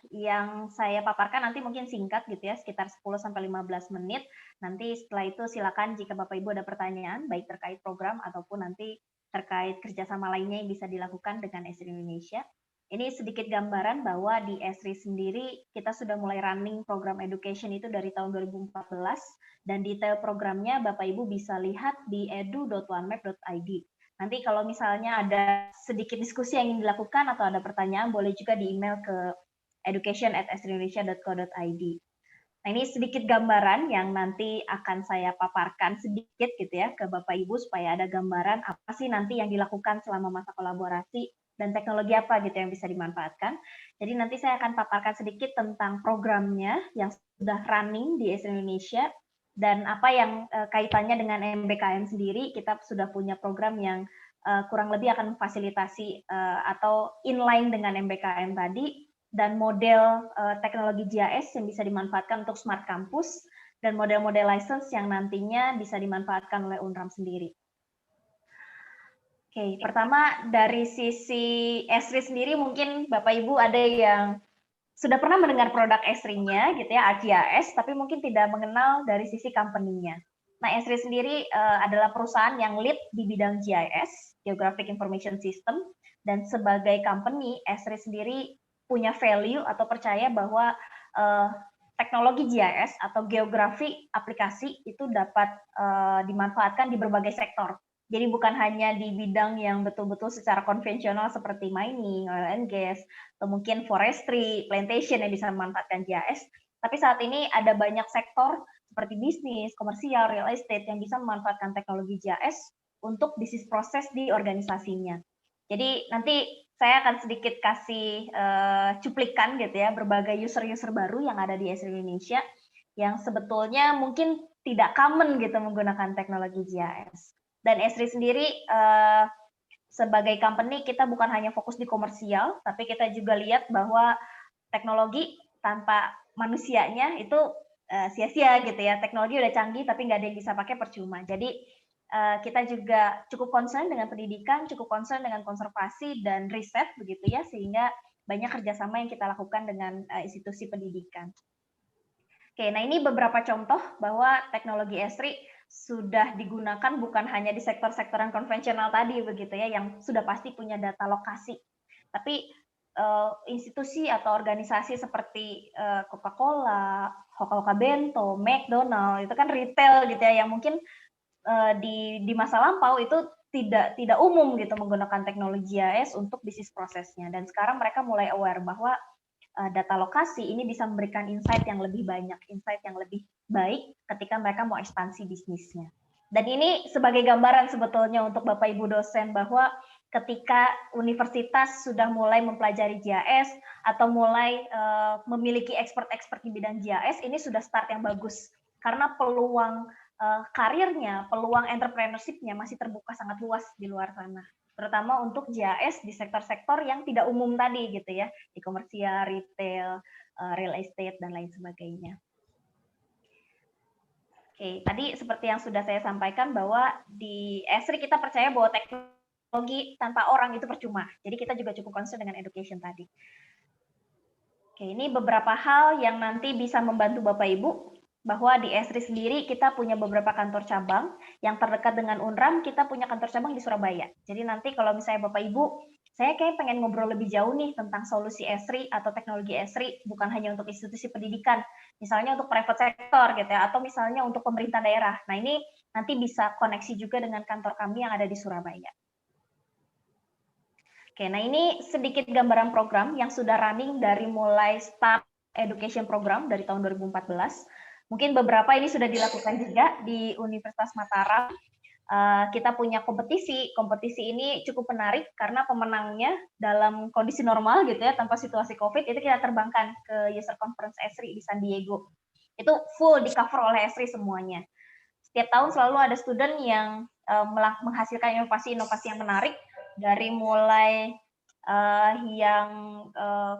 Yang saya paparkan nanti mungkin singkat gitu ya, sekitar 10-15 menit. Nanti setelah itu silakan jika Bapak Ibu ada pertanyaan, baik terkait program ataupun nanti terkait kerjasama lainnya yang bisa dilakukan dengan Esri Indonesia. Ini sedikit gambaran bahwa di Esri sendiri kita sudah mulai running program education itu dari tahun 2014, dan detail programnya Bapak Ibu bisa lihat di edu.onemap.id. Nanti kalau misalnya ada sedikit diskusi yang ingin dilakukan atau ada pertanyaan, boleh juga di email ke education@esrindonesia.co.id. Nah, ini sedikit gambaran yang nanti akan saya paparkan sedikit gitu ya ke Bapak Ibu supaya ada gambaran apa sih nanti yang dilakukan selama masa kolaborasi dan teknologi apa gitu yang bisa dimanfaatkan. Jadi nanti saya akan paparkan sedikit tentang programnya yang sudah running di Esri Indonesia dan apa yang kaitannya dengan MBKM sendiri. Kita sudah punya program yang kurang lebih akan memfasilitasi atau inline dengan MBKM tadi, dan model teknologi GIS yang bisa dimanfaatkan untuk Smart Campus, dan model-model license yang nantinya bisa dimanfaatkan oleh UNRAM sendiri. Oke, pertama dari sisi Esri sendiri mungkin Bapak Ibu ada yang sudah pernah mendengar produk Esri-nya gitu ya, ArcGIS, tapi mungkin tidak mengenal dari sisi company-nya. Nah, Esri sendiri adalah perusahaan yang lead di bidang GIS, Geographic Information System, dan sebagai company, Esri sendiri punya value atau percaya bahwa teknologi GIS atau geografi aplikasi itu dapat dimanfaatkan di berbagai sektor. Jadi bukan hanya di bidang yang betul-betul secara konvensional seperti mining, oil and gas, atau mungkin forestry, plantation yang bisa memanfaatkan GIS, tapi saat ini ada banyak sektor seperti bisnis, komersial, real estate yang bisa memanfaatkan teknologi GIS untuk bisnis proses di organisasinya. Jadi nanti saya akan sedikit kasih cuplikan gitu ya, berbagai user-user baru yang ada di Esri Indonesia yang sebetulnya mungkin tidak common gitu menggunakan teknologi GIS. Dan Esri sendiri sebagai company kita bukan hanya fokus di komersial, tapi kita juga lihat bahwa teknologi tanpa manusianya itu sia-sia gitu ya. Teknologi udah canggih tapi nggak ada yang bisa pakai percuma. Jadi kita juga cukup concern dengan pendidikan, cukup concern dengan konservasi dan riset begitu ya, sehingga banyak kerjasama yang kita lakukan dengan institusi pendidikan. Oke, nah ini beberapa contoh bahwa teknologi Esri sudah digunakan bukan hanya di sektor-sektor yang konvensional tadi begitu ya, yang sudah pasti punya data lokasi, tapi institusi atau organisasi seperti Coca-Cola, Hoka-Hoka Bento, McDonald itu kan retail gitu ya, yang mungkin di masa lampau itu tidak umum gitu menggunakan teknologi GIS untuk bisnis prosesnya, dan sekarang mereka mulai aware bahwa data lokasi ini bisa memberikan insight yang lebih banyak, insight yang lebih baik ketika mereka mau ekspansi bisnisnya. Dan ini sebagai gambaran sebetulnya untuk Bapak Ibu dosen bahwa ketika universitas sudah mulai mempelajari GIS atau mulai memiliki expert di bidang GIS, ini sudah start yang bagus. Karena peluang karirnya, peluang entrepreneurship-nya masih terbuka sangat luas di luar sana. Terutama untuk GIS di sektor-sektor yang tidak umum tadi gitu ya, di komersial, retail, real estate, dan lain sebagainya. Oke, tadi seperti yang sudah saya sampaikan bahwa di Esri kita percaya bahwa teknologi teknologi tanpa orang itu percuma. Jadi kita juga cukup concern dengan education tadi. Oke, ini beberapa hal yang nanti bisa membantu Bapak Ibu, bahwa di Esri sendiri kita punya beberapa kantor cabang, yang terdekat dengan UNRAM kita punya kantor cabang di Surabaya. Jadi nanti kalau misalnya Bapak Ibu, saya kayak pengen ngobrol lebih jauh nih tentang solusi Esri atau teknologi Esri, bukan hanya untuk institusi pendidikan, misalnya untuk private sector gitu ya, atau misalnya untuk pemerintah daerah. Nah ini nanti bisa koneksi juga dengan kantor kami yang ada di Surabaya. Oke, nah ini sedikit gambaran program yang sudah running dari mulai start education program dari tahun 2014. Mungkin beberapa ini sudah dilakukan juga di Universitas Mataram. Kita punya kompetisi ini cukup menarik karena pemenangnya dalam kondisi normal gitu ya, tanpa situasi COVID, itu kita terbangkan ke User Conference Esri di San Diego. Itu full di cover oleh Esri semuanya. Setiap tahun selalu ada student yang menghasilkan inovasi-inovasi yang menarik, dari mulai yang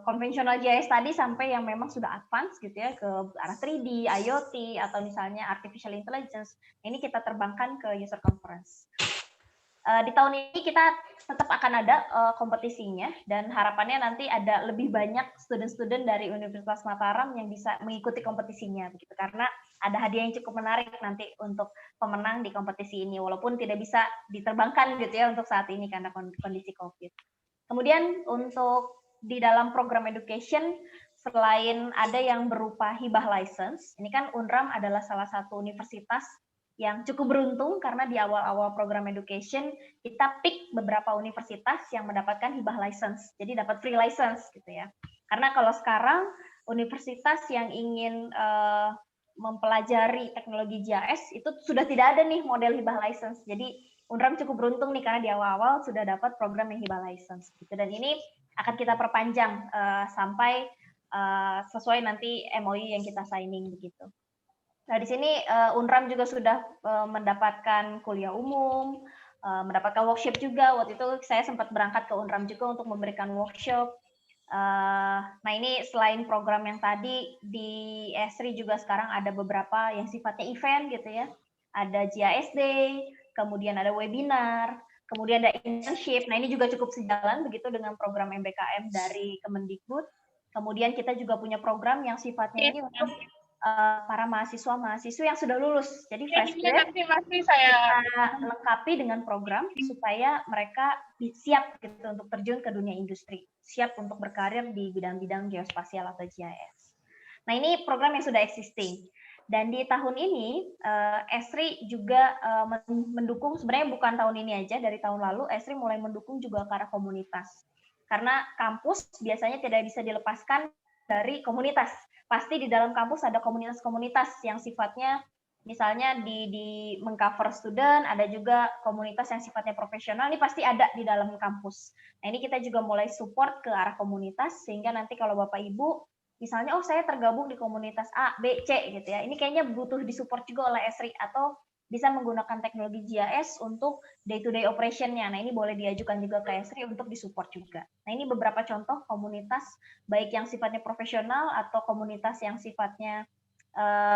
konvensional GIS tadi sampai yang memang sudah advance gitu ya, ke arah 3D, IoT, atau misalnya artificial intelligence. Ini kita terbangkan ke user conference. Di tahun ini kita tetap akan ada kompetisinya, dan harapannya nanti ada lebih banyak student-student dari Universitas Mataram yang bisa mengikuti kompetisinya begitu, karena ada hadiah yang cukup menarik nanti untuk pemenang di kompetisi ini, walaupun tidak bisa diterbangkan gitu ya untuk saat ini karena kondisi COVID. Kemudian untuk di dalam program education, selain ada yang berupa hibah license, ini kan UNRAM adalah salah satu universitas yang cukup beruntung karena di awal-awal program education kita pick beberapa universitas yang mendapatkan hibah license, jadi dapat free license gitu ya. Karena kalau sekarang universitas yang ingin mempelajari teknologi GIS itu sudah tidak ada nih model hibah license. Jadi UNRAM cukup beruntung nih karena di awal-awal sudah dapat program yang hibah license gitu. Dan ini akan kita perpanjang sampai sesuai nanti MOU yang kita signing begitu. Nah di sini UNRAM juga sudah mendapatkan kuliah umum, mendapatkan workshop juga. Waktu itu saya sempat berangkat ke UNRAM juga untuk memberikan workshop. Nah ini selain program yang tadi di Esri juga sekarang ada beberapa yang sifatnya event gitu ya, ada GIS Day, kemudian ada webinar, kemudian ada internship. Nah ini juga cukup sejalan begitu dengan program MBKM dari Kemendikbud. Kemudian kita juga punya program yang sifatnya ini untuk para mahasiswa-mahasiswa yang sudah lulus, jadi fresh grade, kita lengkapi dengan program supaya mereka siap gitu untuk terjun ke dunia industri, siap untuk berkarir di bidang-bidang geospasial atau GIS. Nah ini program yang sudah existing, dan di tahun ini Esri juga mendukung, sebenarnya bukan tahun ini aja, dari tahun lalu Esri mulai mendukung juga ke arah komunitas, karena kampus biasanya tidak bisa dilepaskan dari komunitas. Pasti di dalam kampus ada komunitas-komunitas yang sifatnya misalnya di mengcover student, ada juga komunitas yang sifatnya profesional, ini pasti ada di dalam kampus. Nah ini kita juga mulai support ke arah komunitas, sehingga nanti kalau Bapak Ibu misalnya, oh saya tergabung di komunitas A, B, C gitu ya, ini kayaknya butuh disupport juga oleh Esri, atau bisa menggunakan teknologi GIS untuk day-to-day operation-nya. Nah, ini boleh diajukan juga ke Esri untuk disupport juga. Nah, ini beberapa contoh komunitas, baik yang sifatnya profesional atau komunitas yang sifatnya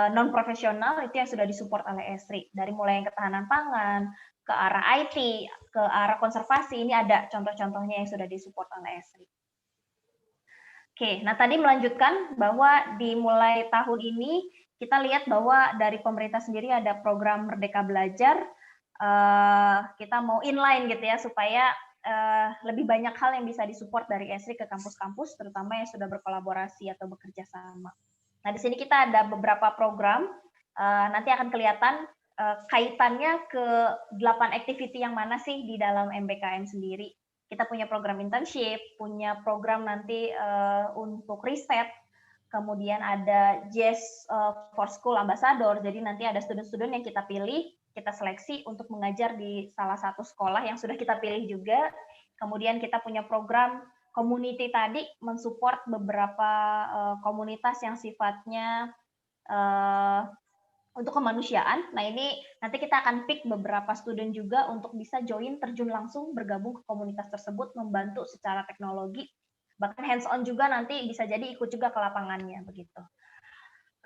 non-profesional, itu yang sudah disupport oleh Esri. Dari mulai yang ketahanan pangan, ke arah IT, ke arah konservasi, ini ada contoh-contohnya yang sudah disupport oleh Esri. Oke, nah tadi melanjutkan bahwa dimulai tahun ini, kita lihat bahwa dari pemerintah sendiri ada program Merdeka Belajar, kita mau inline gitu ya, supaya lebih banyak hal yang bisa disupport dari Esri ke kampus-kampus, terutama yang sudah berkolaborasi atau bekerja sama. Nah di sini kita ada beberapa program, nanti akan kelihatan kaitannya ke 8 activity yang mana sih di dalam MBKM sendiri. Kita punya program internship, punya program nanti untuk riset, kemudian ada GIS for School Ambassador, jadi nanti ada student-student yang kita pilih, kita seleksi untuk mengajar di salah satu sekolah yang sudah kita pilih juga. Kemudian kita punya program community tadi, mensupport beberapa komunitas yang sifatnya untuk kemanusiaan. Nah ini nanti kita akan pick beberapa student juga untuk bisa join, terjun langsung, bergabung ke komunitas tersebut, membantu secara teknologi, bahkan hands on juga nanti bisa jadi ikut juga ke lapangannya begitu.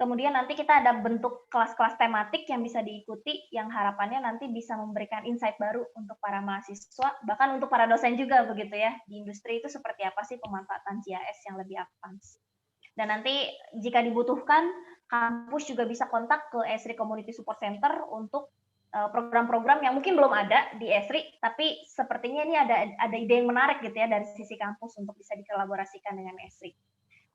Kemudian nanti kita ada bentuk kelas-kelas tematik yang bisa diikuti, yang harapannya nanti bisa memberikan insight baru untuk para mahasiswa, bahkan untuk para dosen juga begitu ya. Di industri itu seperti apa sih pemanfaatan GIS yang lebih advance. Dan nanti jika dibutuhkan, kampus juga bisa kontak ke Esri Community Support Center untuk program-program yang mungkin belum ada di Esri, tapi sepertinya ini ada ide yang menarik gitu ya dari sisi kampus untuk bisa dikolaborasikan dengan Esri.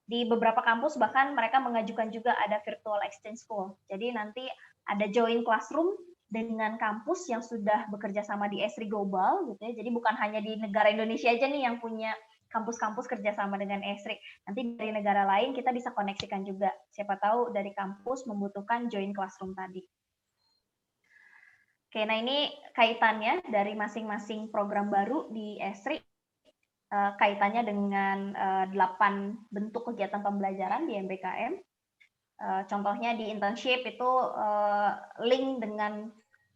Di beberapa kampus bahkan mereka mengajukan juga ada virtual exchange school. Jadi nanti ada join classroom dengan kampus yang sudah bekerja sama di Esri Global gitu ya. Jadi bukan hanya di negara Indonesia aja nih yang punya kampus-kampus kerjasama dengan Esri. Nanti dari negara lain kita bisa koneksikan juga. Siapa tahu dari kampus membutuhkan join classroom tadi. Oke, nah ini kaitannya dari masing-masing program baru di Esri. Kaitannya dengan 8 bentuk kegiatan pembelajaran di MBKM. Contohnya di internship itu link dengan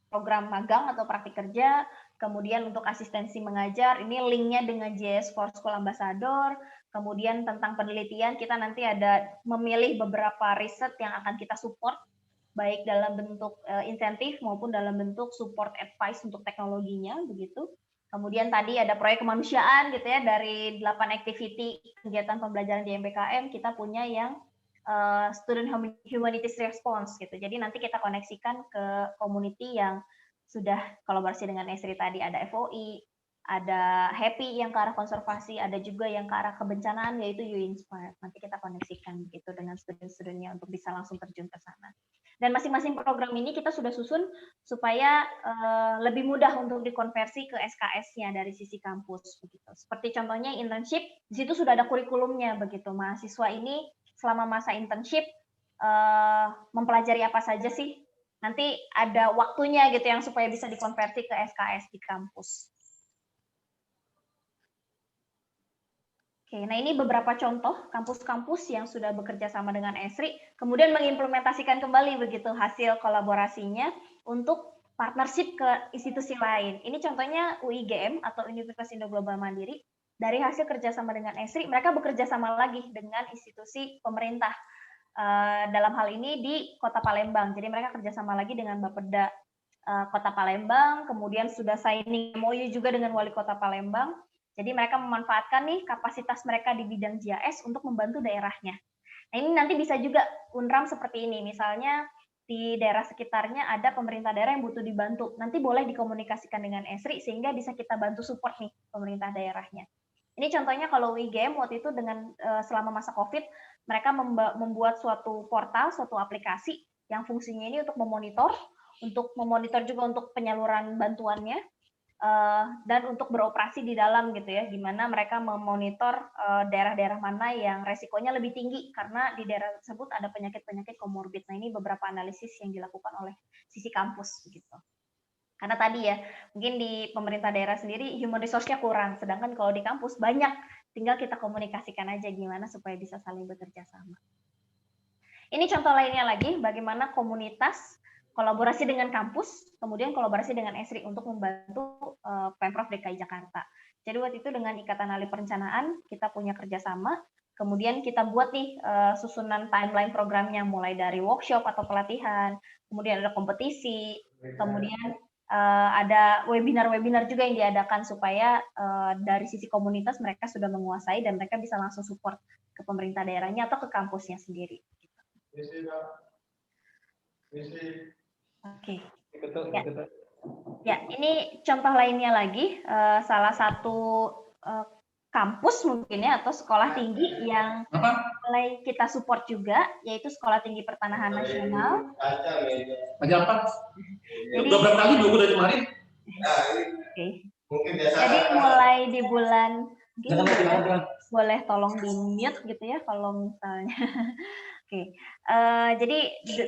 program magang atau praktik kerja, kemudian untuk asistensi mengajar, ini linknya dengan GIS for School Ambassador, kemudian tentang penelitian, kita nanti ada memilih beberapa riset yang akan kita support, baik dalam bentuk insentif maupun dalam bentuk support advice untuk teknologinya, begitu. Kemudian tadi ada proyek kemanusiaan gitu ya, dari 8 activity kegiatan pembelajaran di MBKM, kita punya yang Student Humanities Response gitu. Jadi nanti kita koneksikan ke community yang sudah kolaborasi dengan Esri tadi, ada FOI, ada Happy yang ke arah konservasi, ada juga yang ke arah kebencanaan yaitu You Inspire. Nanti kita koneksikan gitu dengan student-studentnya untuk bisa langsung terjun ke sana. Dan masing-masing program ini kita sudah susun supaya lebih mudah untuk dikonversi ke SKS-nya dari sisi kampus begitu. Seperti contohnya internship, di situ sudah ada kurikulumnya begitu. Mahasiswa ini selama masa internship mempelajari apa saja sih? Nanti ada waktunya gitu yang supaya bisa dikonversi ke SKS di kampus. Oke, nah ini beberapa contoh kampus-kampus yang sudah bekerja sama dengan Esri, kemudian mengimplementasikan kembali begitu hasil kolaborasinya untuk partnership ke institusi lain. Ini contohnya UIGM atau Universitas Indo Global Mandiri. Dari hasil kerjasama dengan Esri, mereka bekerja sama lagi dengan institusi pemerintah. Dalam hal ini di Kota Palembang. Jadi mereka kerjasama lagi dengan Bapeda Kota Palembang, kemudian sudah signing MOU juga dengan Wali Kota Palembang. Jadi mereka memanfaatkan nih kapasitas mereka di bidang GIS untuk membantu daerahnya. Nah ini nanti bisa juga UNRAM seperti ini, misalnya di daerah sekitarnya ada pemerintah daerah yang butuh dibantu, nanti boleh dikomunikasikan dengan Esri sehingga bisa kita bantu support nih pemerintah daerahnya. Ini contohnya kalau UIGM waktu itu dengan selama masa COVID, mereka membuat suatu portal, suatu aplikasi yang fungsinya ini untuk memonitor juga untuk penyaluran bantuannya, dan untuk beroperasi di dalam gitu ya, gimana mereka memonitor daerah-daerah mana yang resikonya lebih tinggi karena di daerah tersebut ada penyakit-penyakit komorbid. Nah ini beberapa analisis yang dilakukan oleh sisi kampus gitu. Karena tadi ya, mungkin di pemerintah daerah sendiri human resource-nya kurang, sedangkan kalau di kampus banyak, tinggal kita komunikasikan aja gimana supaya bisa saling bekerja sama. Ini contoh lainnya lagi, bagaimana komunitas kolaborasi dengan kampus, kemudian kolaborasi dengan Esri untuk membantu Pemprov DKI Jakarta. Jadi waktu itu dengan Ikatan Ahli Perencanaan, kita punya kerjasama, kemudian kita buat nih susunan timeline programnya, mulai dari workshop atau pelatihan, kemudian ada kompetisi, kemudian ada webinar-webinar juga yang diadakan supaya dari sisi komunitas mereka sudah menguasai dan mereka bisa langsung support ke pemerintah daerahnya atau ke kampusnya sendiri. Oke. Ya, ini contoh lainnya lagi, salah satu kampus mungkin ya atau sekolah tinggi yang mulai kita support juga, yaitu Sekolah Tinggi Pertanahan Nasional. Jadi, udah berapa kali dari kemarin? Oke. Jadi mulai di bulan, boleh tolong di mute gitu ya kalau misalnya. Oke, jadi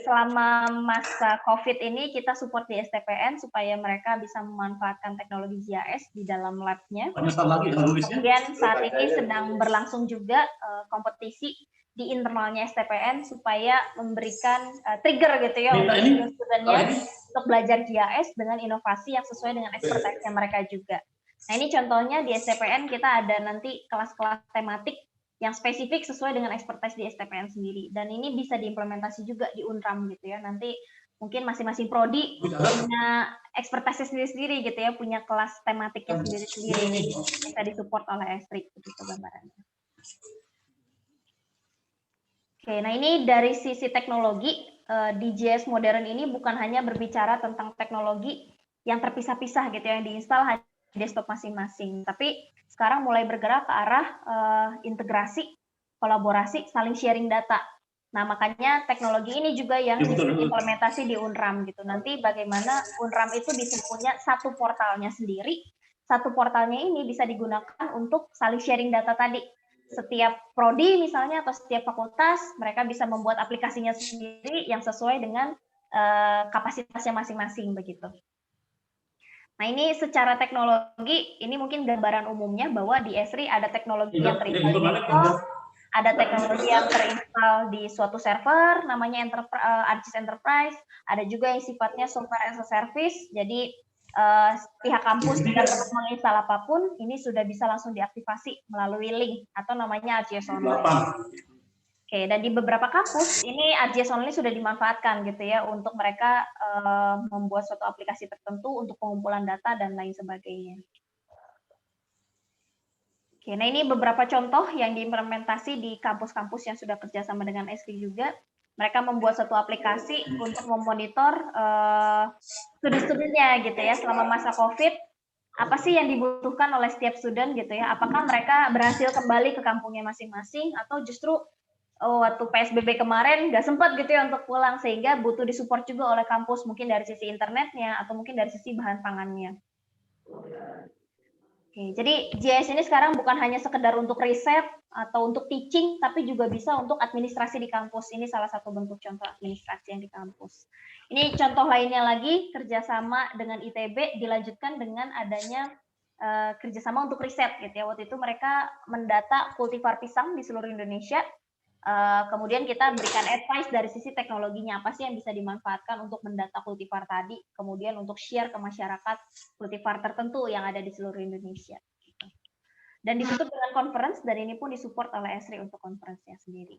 selama masa COVID ini kita support di STPN supaya mereka bisa memanfaatkan teknologi GIS di dalam lab-nya. Kemudian saat ini sedang berlangsung juga kompetisi di internalnya STPN supaya memberikan trigger gitu ya untuk student-studentnya untuk belajar GIS dengan inovasi yang sesuai dengan expertise-nya mereka juga. Nah ini contohnya di STPN kita ada nanti kelas-kelas tematik yang spesifik sesuai dengan expertise di STPN sendiri. Dan ini bisa diimplementasi juga di UNRAM gitu ya. Nanti mungkin masing-masing prodi punya expertise sendiri-sendiri gitu ya, punya kelas tematiknya sendiri-sendiri, bisa disupport oleh Esri begitu gambarannya. Oke, nah ini dari sisi teknologi, di JS modern ini bukan hanya berbicara tentang teknologi yang terpisah-pisah gitu yang diinstal hanya di desktop masing-masing, tapi sekarang mulai bergerak ke arah integrasi, kolaborasi, saling sharing data. Nah, makanya teknologi ini juga yang diimplementasi di UNRAM gitu. Nanti bagaimana UNRAM itu bisa punya satu portalnya sendiri. Satu portalnya ini bisa digunakan untuk saling sharing data tadi. Setiap prodi misalnya atau setiap fakultas mereka bisa membuat aplikasinya sendiri yang sesuai dengan kapasitasnya masing-masing begitu. Nah, ini secara teknologi, ini mungkin gambaran umumnya bahwa di Esri ada teknologi yang terinstall di desktop, ada teknologi yang terinstall di suatu server, namanya ArcGIS Enterprise, ada juga yang sifatnya software as a service, jadi pihak kampus tidak perlu menginstal apapun, ini sudah bisa langsung diaktifasi melalui link, atau namanya ArcGIS Online. Oke, dan di beberapa kampus ini ArcGIS Online sudah dimanfaatkan gitu ya untuk mereka membuat suatu aplikasi tertentu untuk pengumpulan data dan lain sebagainya. Oke, nah ini beberapa contoh yang diimplementasi di kampus-kampus yang sudah kerjasama dengan Esri juga. Mereka membuat suatu aplikasi untuk memonitor studi-studinya gitu ya selama masa COVID. Apa sih yang dibutuhkan oleh setiap student gitu ya? Apakah mereka berhasil kembali ke kampungnya masing-masing atau justru waktu PSBB kemarin nggak sempat gitu ya untuk pulang sehingga butuh disupport juga oleh kampus mungkin dari sisi internetnya atau mungkin dari sisi bahan pangannya. Oke, jadi JS ini sekarang bukan hanya sekedar untuk riset atau untuk teaching, tapi juga bisa untuk administrasi di kampus. Ini salah satu bentuk contoh administrasi yang di kampus. Ini contoh lainnya lagi, kerjasama dengan ITB dilanjutkan dengan adanya kerjasama untuk riset gitu ya. Waktu itu mereka mendata kultivar pisang di seluruh Indonesia. Kemudian kita berikan advice dari sisi teknologinya apa sih yang bisa dimanfaatkan untuk mendata kultivar tadi, kemudian untuk share ke masyarakat kultivar tertentu yang ada di seluruh Indonesia. Dan ditutup dengan conference dan ini pun disupport oleh Esri untuk conference-nya sendiri.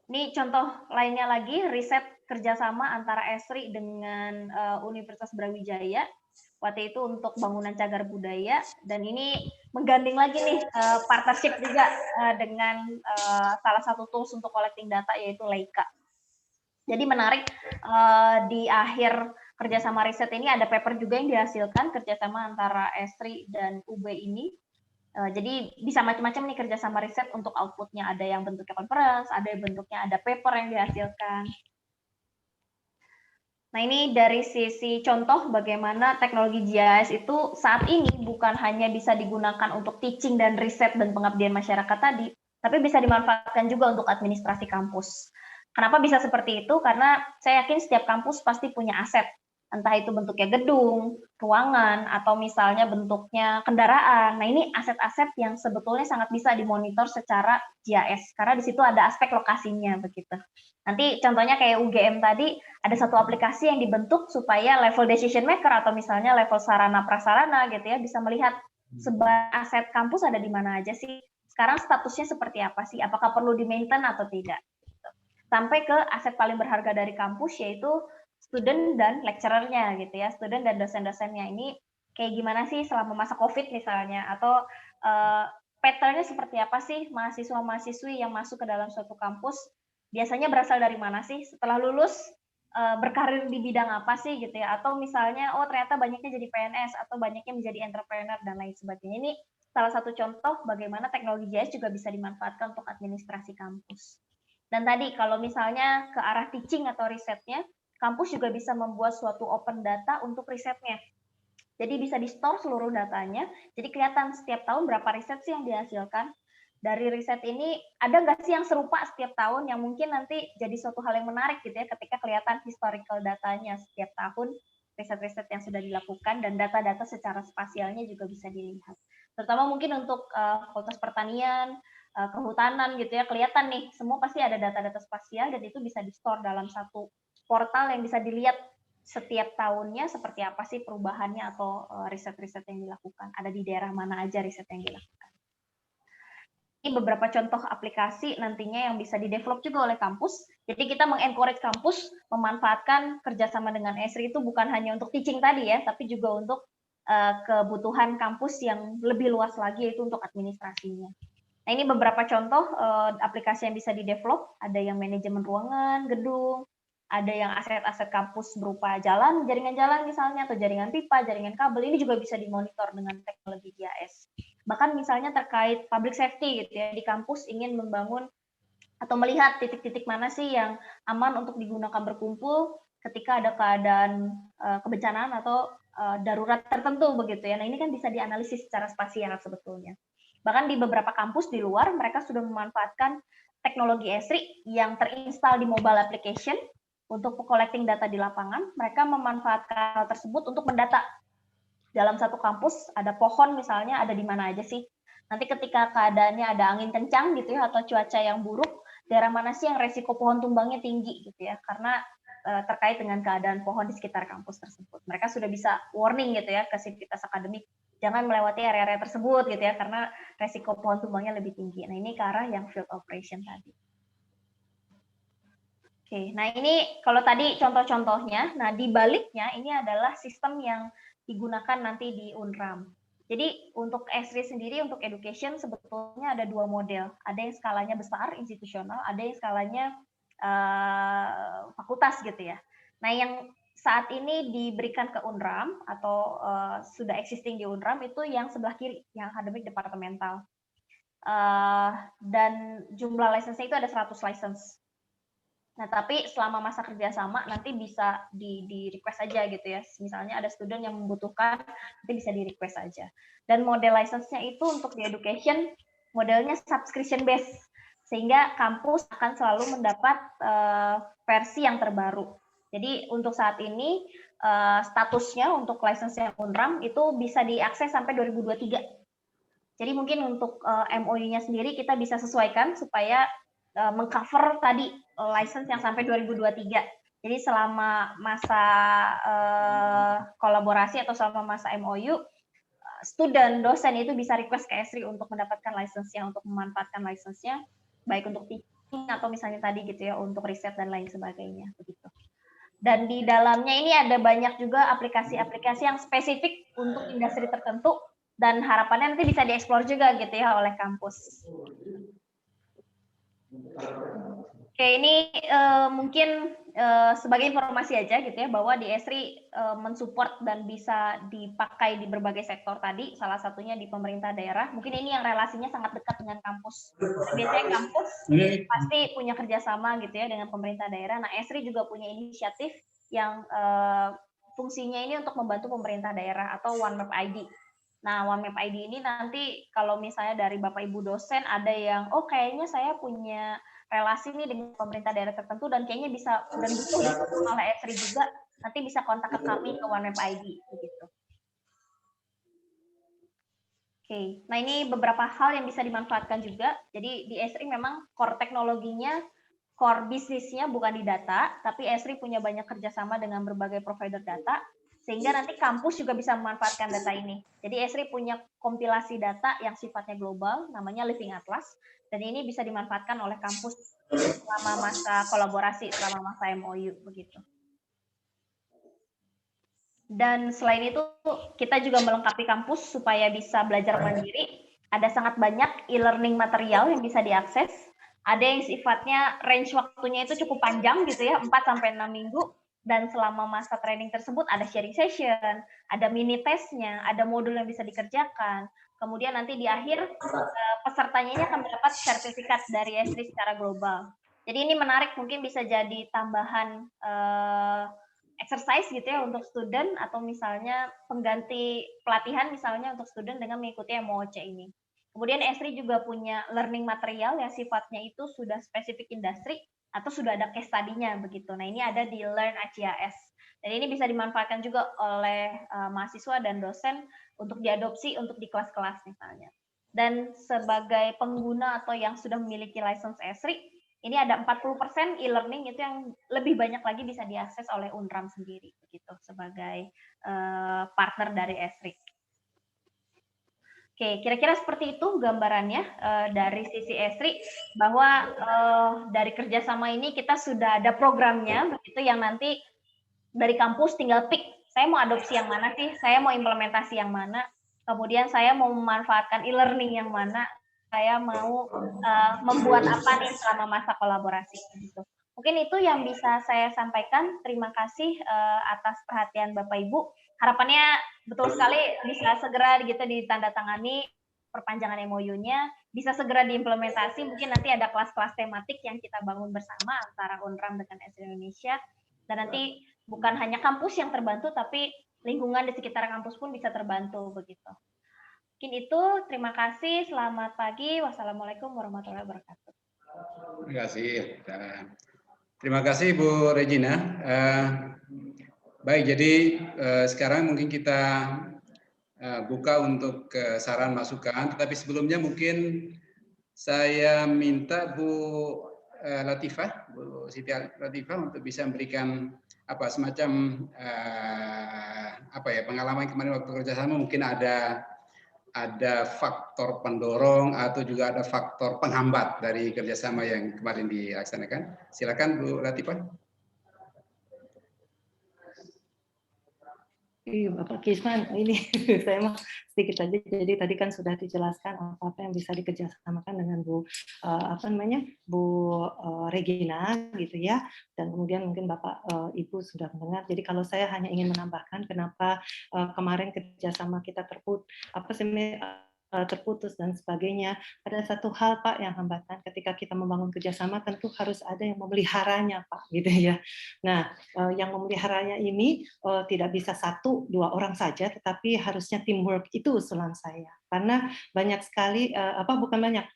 Ini contoh lainnya lagi riset kerjasama antara Esri dengan Universitas Brawijaya. Waktu itu untuk bangunan cagar budaya dan ini menggandeng lagi nih partnership juga dengan salah satu tools untuk collecting data yaitu Leica. Jadi menarik di akhir kerjasama riset ini ada paper juga yang dihasilkan kerjasama antara Esri dan UB ini. Jadi bisa macam-macam nih kerjasama riset untuk outputnya, ada yang bentuknya conference, ada yang bentuknya ada paper yang dihasilkan. Nah, ini dari sisi contoh bagaimana teknologi GIS itu saat ini bukan hanya bisa digunakan untuk teaching dan riset dan pengabdian masyarakat tadi, tapi bisa dimanfaatkan juga untuk administrasi kampus. Kenapa bisa seperti itu? Karena saya yakin setiap kampus pasti punya aset, entah itu bentuknya gedung, ruangan, atau misalnya bentuknya kendaraan. Nah, ini aset-aset yang sebetulnya sangat bisa dimonitor secara GIS, karena di situ ada aspek lokasinya begitu. Nanti contohnya kayak UGM tadi, ada satu aplikasi yang dibentuk supaya level decision maker atau misalnya level sarana prasarana gitu ya, bisa melihat sebuah aset kampus ada di mana aja sih. Sekarang statusnya seperti apa sih? Apakah perlu di-maintain atau tidak? Sampai ke aset paling berharga dari kampus yaitu student dan lecturer-nya gitu ya, student dan dosen-dosennya ini kayak gimana sih selama masa COVID misalnya, atau pattern-nya seperti apa sih mahasiswa-mahasiswi yang masuk ke dalam suatu kampus, biasanya berasal dari mana sih, setelah lulus berkarir di bidang apa sih gitu ya, atau misalnya oh ternyata banyaknya jadi PNS atau banyaknya menjadi entrepreneur dan lain sebagainya. Ini salah satu contoh bagaimana teknologi GIS juga bisa dimanfaatkan untuk administrasi kampus. Dan tadi kalau misalnya ke arah teaching atau risetnya, kampus juga bisa membuat suatu open data untuk risetnya. Jadi bisa di-store seluruh datanya, jadi kelihatan setiap tahun berapa riset sih yang dihasilkan. Dari riset ini, ada nggak sih yang serupa setiap tahun yang mungkin nanti jadi suatu hal yang menarik gitu ya, ketika kelihatan historical datanya setiap tahun, riset-riset yang sudah dilakukan, dan data-data secara spasialnya juga bisa dilihat. Terutama mungkin untuk Fakultas Pertanian, Kehutanan gitu ya, kelihatan nih, semua pasti ada data-data spasial dan itu bisa di-store dalam satu portal yang bisa dilihat setiap tahunnya seperti apa sih perubahannya atau riset-riset yang dilakukan. Ada di daerah mana aja riset yang dilakukan. beberapa contoh aplikasi nantinya yang bisa di-develop juga oleh kampus. Jadi kita meng-encourage kampus memanfaatkan kerjasama dengan Esri itu bukan hanya untuk teaching tadi ya, tapi juga untuk kebutuhan kampus yang lebih luas lagi, yaitu untuk administrasinya. Nah, ini beberapa contoh aplikasi yang bisa di-develop. Ada yang manajemen ruangan, gedung, ada yang aset-aset kampus berupa jalan, jaringan jalan misalnya, atau jaringan pipa, jaringan kabel. Ini juga bisa dimonitor dengan teknologi GIS. Bahkan misalnya terkait public safety gitu ya, di kampus ingin membangun atau melihat titik-titik mana sih yang aman untuk digunakan berkumpul ketika ada keadaan kebencanaan atau darurat tertentu begitu ya. Nah, ini kan bisa dianalisis secara spasial sebetulnya. Bahkan di beberapa kampus di luar mereka sudah memanfaatkan teknologi Esri yang terinstal di mobile application untuk collecting data di lapangan. Mereka memanfaatkan hal tersebut untuk mendata dalam satu kampus ada pohon misalnya ada di mana aja sih. Nanti ketika keadaannya ada angin kencang gitu ya atau cuaca yang buruk, daerah mana sih yang resiko pohon tumbangnya tinggi gitu ya, karena terkait dengan keadaan pohon di sekitar kampus tersebut. Mereka sudah bisa warning gitu ya ke sivitas akademik, jangan melewati area-area tersebut gitu ya, karena resiko pohon tumbangnya lebih tinggi. Nah, ini ke arah yang field operation tadi. Oke, nah ini kalau tadi contoh-contohnya, nah di baliknya ini adalah sistem yang digunakan nanti di UNRAM. Jadi untuk Esri sendiri, untuk education sebetulnya ada dua model. Ada yang skalanya besar, institusional, ada yang skalanya fakultas gitu ya. Nah yang saat ini diberikan ke UNRAM atau sudah existing di UNRAM itu yang sebelah kiri, yang akademik departemental. Dan jumlah license-nya itu ada 100 license. Nah, tapi selama masa kerjasama nanti bisa di request aja gitu ya. Misalnya ada student yang membutuhkan, nanti bisa di request aja. Dan model license-nya itu untuk di education, modelnya subscription based. Sehingga kampus akan selalu mendapat versi yang terbaru. Jadi untuk saat ini, statusnya untuk license yang UNRAM itu bisa diakses sampai 2023. Jadi mungkin untuk MOU-nya sendiri kita bisa sesuaikan supaya mengcover tadi license yang sampai 2023. Jadi selama masa kolaborasi atau selama masa MOU, student, dosen itu bisa request ke Esri untuk mendapatkan license-nya, untuk memanfaatkan license-nya, baik untuk teaching atau misalnya tadi gitu ya, untuk riset dan lain sebagainya. Begitu. Dan di dalamnya ini ada banyak juga aplikasi-aplikasi yang spesifik untuk industri tertentu, dan harapannya nanti bisa dieksplor juga gitu ya oleh kampus. Oke, ini mungkin sebagai informasi aja gitu ya, bahwa di Esri mensupport dan bisa dipakai di berbagai sektor tadi, salah satunya di pemerintah daerah. Mungkin ini yang relasinya sangat dekat dengan kampus. Biasanya kampus pasti punya kerjasama gitu ya dengan pemerintah daerah. Nah, Esri juga punya inisiatif yang fungsinya ini untuk membantu pemerintah daerah atau One Map ID. Nah, One Map ID ini nanti kalau misalnya dari Bapak Ibu dosen ada yang, oh kayaknya saya punya relasi nih dengan pemerintah daerah tertentu dan kayaknya bisa dan butuh didukung oleh Esri juga, nanti bisa kontak ke kami ke One Map ID begitu. Oke, nah ini beberapa hal yang bisa dimanfaatkan juga. Jadi di Esri memang core teknologinya, core bisnisnya bukan di data, tapi Esri punya banyak kerjasama dengan berbagai provider data, sehingga nanti kampus juga bisa memanfaatkan data ini. Jadi Esri punya kompilasi data yang sifatnya global, namanya Living Atlas, dan ini bisa dimanfaatkan oleh kampus selama masa kolaborasi, selama masa MOU begitu. Dan selain itu kita juga melengkapi kampus supaya bisa belajar mandiri. Ada sangat banyak e-learning material yang bisa diakses. Ada yang sifatnya range waktunya itu cukup panjang gitu ya, 4-6 minggu. Dan selama masa training tersebut ada sharing session, ada mini testnya, ada modul yang bisa dikerjakan. Kemudian nanti di akhir pesertanya ini akan mendapat sertifikat dari Esri secara global. Jadi ini menarik, mungkin bisa jadi tambahan exercise gitu ya untuk student, atau misalnya pengganti pelatihan misalnya untuk student dengan mengikuti MOOC ini. Kemudian Esri juga punya learning material yang sifatnya itu sudah spesifik industri atau sudah ada case study-nya begitu. Nah, ini ada di Learn ACIS. Dan ini bisa dimanfaatkan juga oleh mahasiswa dan dosen untuk diadopsi untuk di kelas-kelas misalnya. Dan sebagai pengguna atau yang sudah memiliki license Esri, ini ada 40% e-learning itu yang lebih banyak lagi bisa diakses oleh UNRAM sendiri begitu sebagai partner dari Esri. Oke, kira-kira seperti itu gambarannya dari sisi Esri, bahwa dari kerjasama ini kita sudah ada programnya, begitu, yang nanti dari kampus tinggal pick, saya mau adopsi yang mana sih, saya mau implementasi yang mana, kemudian saya mau memanfaatkan e-learning yang mana, saya mau membuat apa nih selama masa kolaborasi. Gitu. Mungkin itu yang bisa saya sampaikan. Terima kasih atas perhatian Bapak Ibu. Harapannya betul sekali bisa segera gitu ditandatangani perpanjangan MOU-nya, bisa segera diimplementasi. Mungkin nanti ada kelas-kelas tematik yang kita bangun bersama antara UNRAM dengan Esri Indonesia, dan nanti bukan hanya kampus yang terbantu, tapi lingkungan di sekitar kampus pun bisa terbantu begitu. Mungkin itu, terima kasih, selamat pagi, wassalamualaikum warahmatullahi wabarakatuh. Terima kasih. Terima kasih Bu Regina. Baik, jadi sekarang mungkin kita buka untuk saran masukan, tetapi sebelumnya mungkin saya minta Bu Latifah, Bu Siti Latifah untuk bisa memberikan semacam pengalaman kemarin waktu kerjasama. Mungkin ada faktor pendorong atau juga ada faktor penghambat dari kerjasama yang kemarin dilaksanakan. Silakan Bu Latifah. Iya, Bapak Kisman, ini saya mau sedikit aja. Jadi tadi kan sudah dijelaskan apa yang bisa dikerjasamakan dengan Bu Regina gitu ya, dan kemudian mungkin Bapak Ibu sudah mendengar. Jadi kalau saya hanya ingin menambahkan kenapa kemarin kerjasama kita terputus dan sebagainya. Ada satu hal Pak yang hambatan ketika kita membangun kerjasama, tentu harus ada yang memeliharanya Pak, gitu ya. Nah, yang memeliharanya ini tidak bisa 1-2 orang saja, tetapi harusnya teamwork, itu usulan saya. Karena banyak sekali, bukan banyak,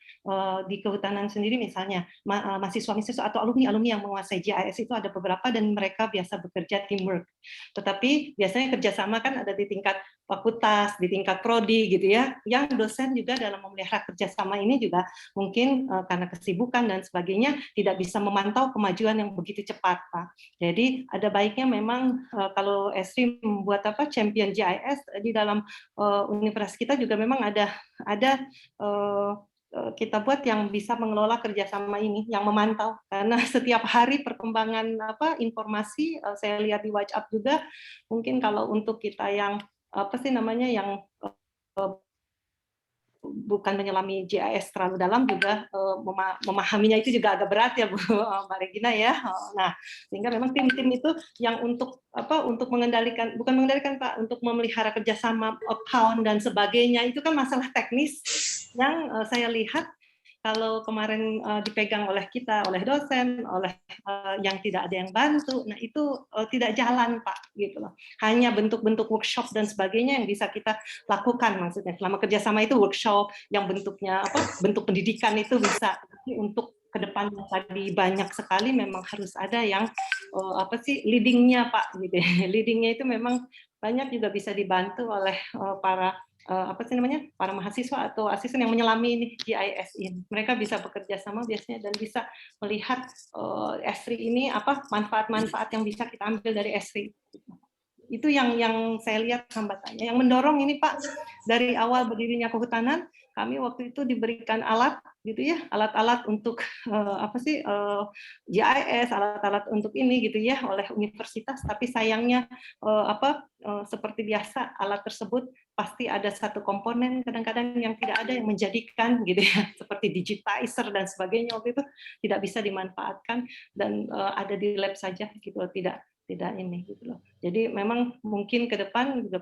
di kehutanan sendiri misalnya, mahasiswa-mahasiswa atau alumni-alumni yang menguasai GIS itu ada beberapa dan mereka biasa bekerja teamwork. Tetapi biasanya kerjasama kan ada di tingkat fakultas, di tingkat prodi gitu ya, yang dosen juga dalam memelihara kerjasama ini juga mungkin karena kesibukan dan sebagainya tidak bisa memantau kemajuan yang begitu cepat Pak. Jadi ada baiknya memang kalau Esri membuat champion GIS di dalam universitas kita juga memang ada kita buat yang bisa mengelola kerjasama ini, yang memantau, karena setiap hari perkembangan informasi saya lihat di WhatsApp juga. Mungkin kalau untuk kita yang yang bukan menyelami GIS terlalu dalam juga memahaminya itu juga agak berat ya Bu Mbak Regina ya. Nah, sehingga memang tim-tim itu yang untuk mengendalikan, bukan mengendalikan Pak, untuk memelihara kerjasama account dan sebagainya, itu kan masalah teknis yang saya lihat kalau kemarin dipegang oleh kita, oleh dosen, oleh yang tidak ada yang bantu, nah itu tidak jalan Pak, gitu loh. Hanya bentuk-bentuk workshop dan sebagainya yang bisa kita lakukan, maksudnya selama kerjasama itu workshop yang bentuknya bentuk pendidikan itu bisa. Tapi untuk ke depan tadi banyak sekali memang harus ada yang leading-nya Pak, gitu ya. Leading-nya itu memang banyak juga bisa dibantu oleh para para mahasiswa atau asisten yang menyelami ini GIS ini. Mereka bisa bekerja sama biasanya dan bisa melihat Esri ini manfaat-manfaat yang bisa kita ambil dari Esri. Itu yang saya lihat hambatannya. Yang mendorong ini Pak, dari awal berdirinya kehutanan, kami waktu itu diberikan alat gitu ya, alat-alat untuk GIS, alat-alat untuk ini gitu ya oleh universitas, tapi sayangnya seperti biasa alat tersebut pasti ada satu komponen kadang-kadang yang tidak ada yang menjadikan gitu ya, seperti digitizer dan sebagainya waktu itu tidak bisa dimanfaatkan dan ada di lab saja gitu, tidak ini gitu loh. Jadi memang mungkin ke depan juga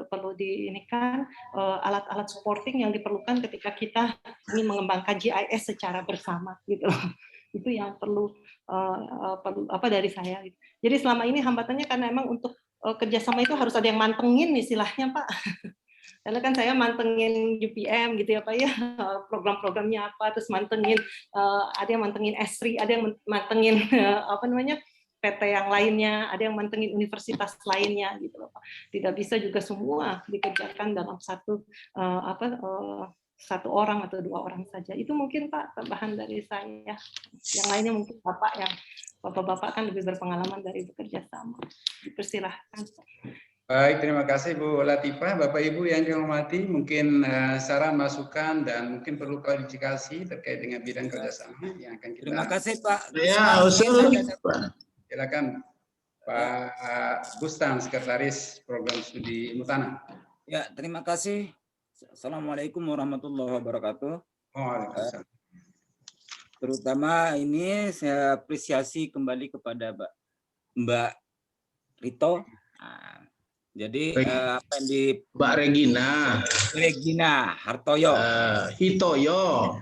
perlu diinikan alat-alat supporting yang diperlukan ketika kita ingin mengembangkan GIS secara bersama gitu loh. Itu yang perlu dari saya. Jadi selama ini hambatannya karena memang untuk kerjasama itu harus ada yang mantengin istilahnya Pak. Karena kan saya mantengin UPM gitu ya Pak ya, program-programnya apa, terus mantengin ada yang mantengin Esri, ada yang mantengin PT yang lainnya, ada yang mantengin universitas lainnya gitu loh Pak. Tidak bisa juga semua dikerjakan dalam satu orang atau 2 orang saja. Itu mungkin Pak tambahan dari saya. Yang lainnya mungkin Bapak kan lebih berpengalaman dari bekerja sama. Dipersilahkan. Baik, terima kasih Bu Latifah. Bapak Ibu yang dihormati, mungkin saran, masukan, dan mungkin perlu klarifikasi terkait dengan bidang kerjasama yang akan kita. Terima kasih Pak. Ya, usul. Silakan Pak Bustan, Sekretaris Program Studi Ilmu Tanah. Ya, terima kasih. Assalamualaikum warahmatullahi wabarakatuh. Waalaikumsalam. Terutama ini saya apresiasi kembali kepada Mbak Rito. Nah, jadi apa yang di Mbak Regina Hartoyo. Hitoyo.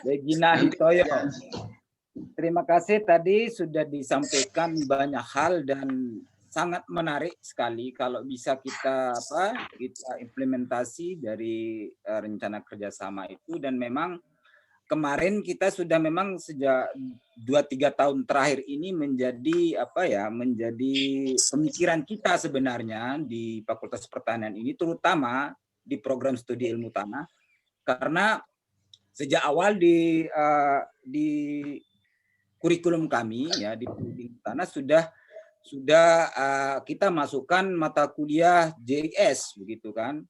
Regina Hitoyo. Terima kasih, tadi sudah disampaikan banyak hal dan sangat menarik sekali kalau bisa kita implementasi dari rencana kerjasama itu. Dan memang kemarin kita sudah memang sejak 2-3 tahun terakhir ini menjadi menjadi pemikiran kita sebenarnya di Fakultas Pertanian ini, terutama di program studi ilmu tanah, karena sejak awal di kurikulum kami ya di ilmu tanah sudah kita masukkan mata kuliah JIS begitu kan.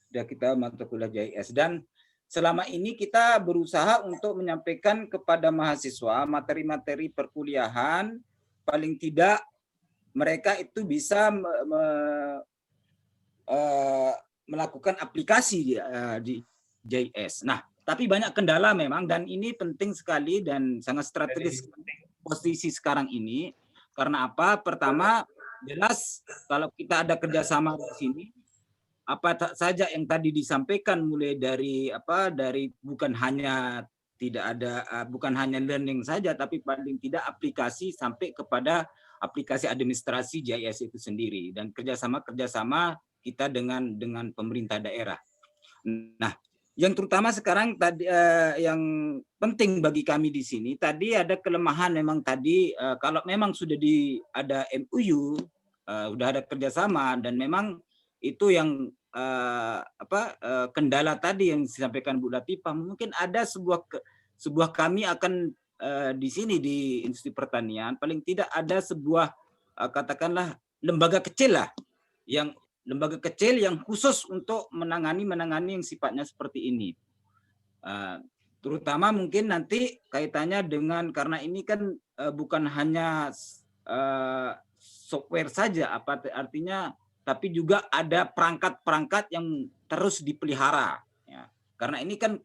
Sudah kita mata kuliah JIS, dan selama ini kita berusaha untuk menyampaikan kepada mahasiswa materi-materi perkuliahan, paling tidak mereka itu bisa melakukan aplikasi di JIS. Nah, tapi banyak kendala memang, dan ini penting sekali dan sangat strategis posisi sekarang ini. Karena apa? Pertama, jelas kalau kita ada kerjasama di sini, apa saja yang tadi disampaikan mulai dari bukan hanya learning saja, tapi paling tidak aplikasi sampai kepada aplikasi administrasi JIS itu sendiri, dan kerjasama kita dengan pemerintah daerah. Nah, yang terutama sekarang tadi yang penting bagi kami di sini tadi ada kelemahan memang tadi kalau memang sudah ada MOU, sudah ada kerjasama, dan memang itu yang kendala tadi yang disampaikan Bu Latifah, mungkin ada sebuah kami akan di sini di Industri Pertanian paling tidak ada sebuah katakanlah lembaga kecil yang khusus untuk menangani yang sifatnya seperti ini. Terutama mungkin nanti kaitannya dengan, karena ini kan bukan hanya software saja, artinya tapi juga ada perangkat-perangkat yang terus dipelihara. Ya. Karena ini kan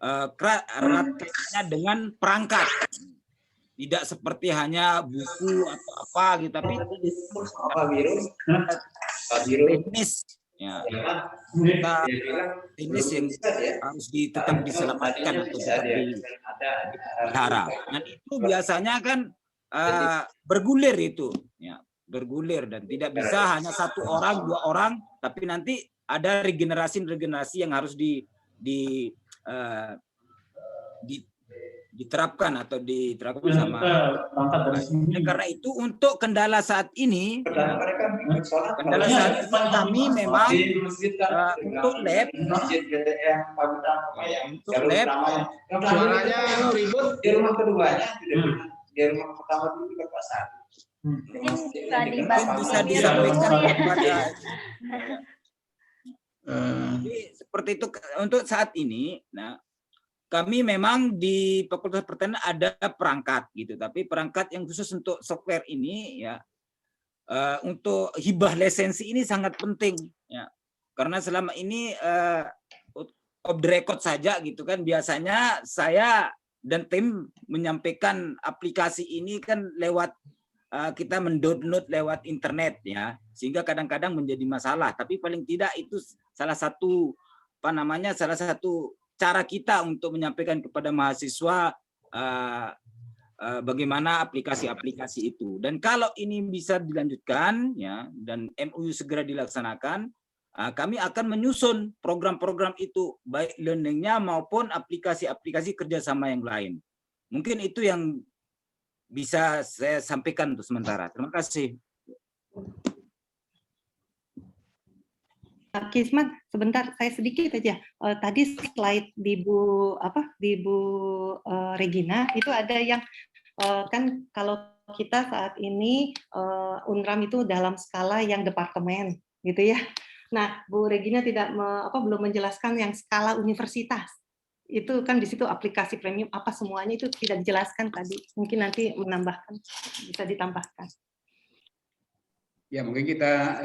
erat kaitannya dengan perangkat. Tidak seperti hanya buku atau apa gitu, tapi teknis. Ya. Teknis yang harus tetap diselamatkan atau tetap dipelihara. Dan itu biasanya kan bergulir itu. Ya. Bergulir, dan tidak bisa hanya 1 orang, 2 orang, tapi nanti ada regenerasi yang harus diterapkan sama. Karena itu untuk kendala saat ini, kami memang untuk lab suaranya ribut di rumah keduanya, di rumah pertama dulu ke pasar. Bisa disampaikan kepada seperti itu untuk saat ini. Nah, kami memang di Fakultas Pertanian ada perangkat gitu, tapi perangkat yang khusus untuk software ini ya untuk hibah lisensi ini sangat penting ya, karena selama ini off the record saja gitu kan, biasanya saya dan tim menyampaikan aplikasi ini kan lewat kita mendownload lewat internet ya, sehingga kadang-kadang menjadi masalah, tapi paling tidak itu salah satu cara kita untuk menyampaikan kepada mahasiswa bagaimana aplikasi-aplikasi itu. Dan kalau ini bisa dilanjutkan ya, dan MOU segera dilaksanakan, kami akan menyusun program-program itu, baik learning-nya maupun aplikasi-aplikasi kerjasama yang lain. Mungkin itu yang bisa saya sampaikan untuk sementara. Terima kasih. Kisman, sebentar saya sedikit aja. Tadi slide di Bu Regina itu ada yang kan kalau kita saat ini UNRAM itu dalam skala yang departemen, gitu ya. Nah, Bu Regina belum menjelaskan yang skala universitas. Itu kan di situ aplikasi premium apa semuanya itu tidak dijelaskan tadi. Mungkin nanti menambahkan, bisa ditambahkan. Ya mungkin kita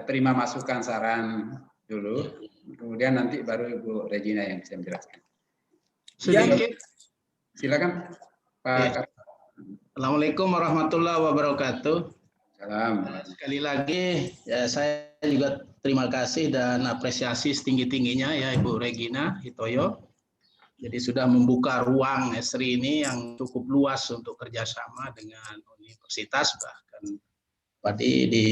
terima masukan saran dulu, kemudian nanti baru Ibu Regina yang bisa menjelaskan. Sedikit. Silakan Pak. Assalamualaikum warahmatullahi wabarakatuh. Salam. Sekali lagi ya, saya juga terima kasih dan apresiasi setinggi-tingginya ya Ibu Regina Hitoyo. Jadi sudah membuka ruang Esri ini yang cukup luas untuk kerjasama dengan universitas, bahkan tadi di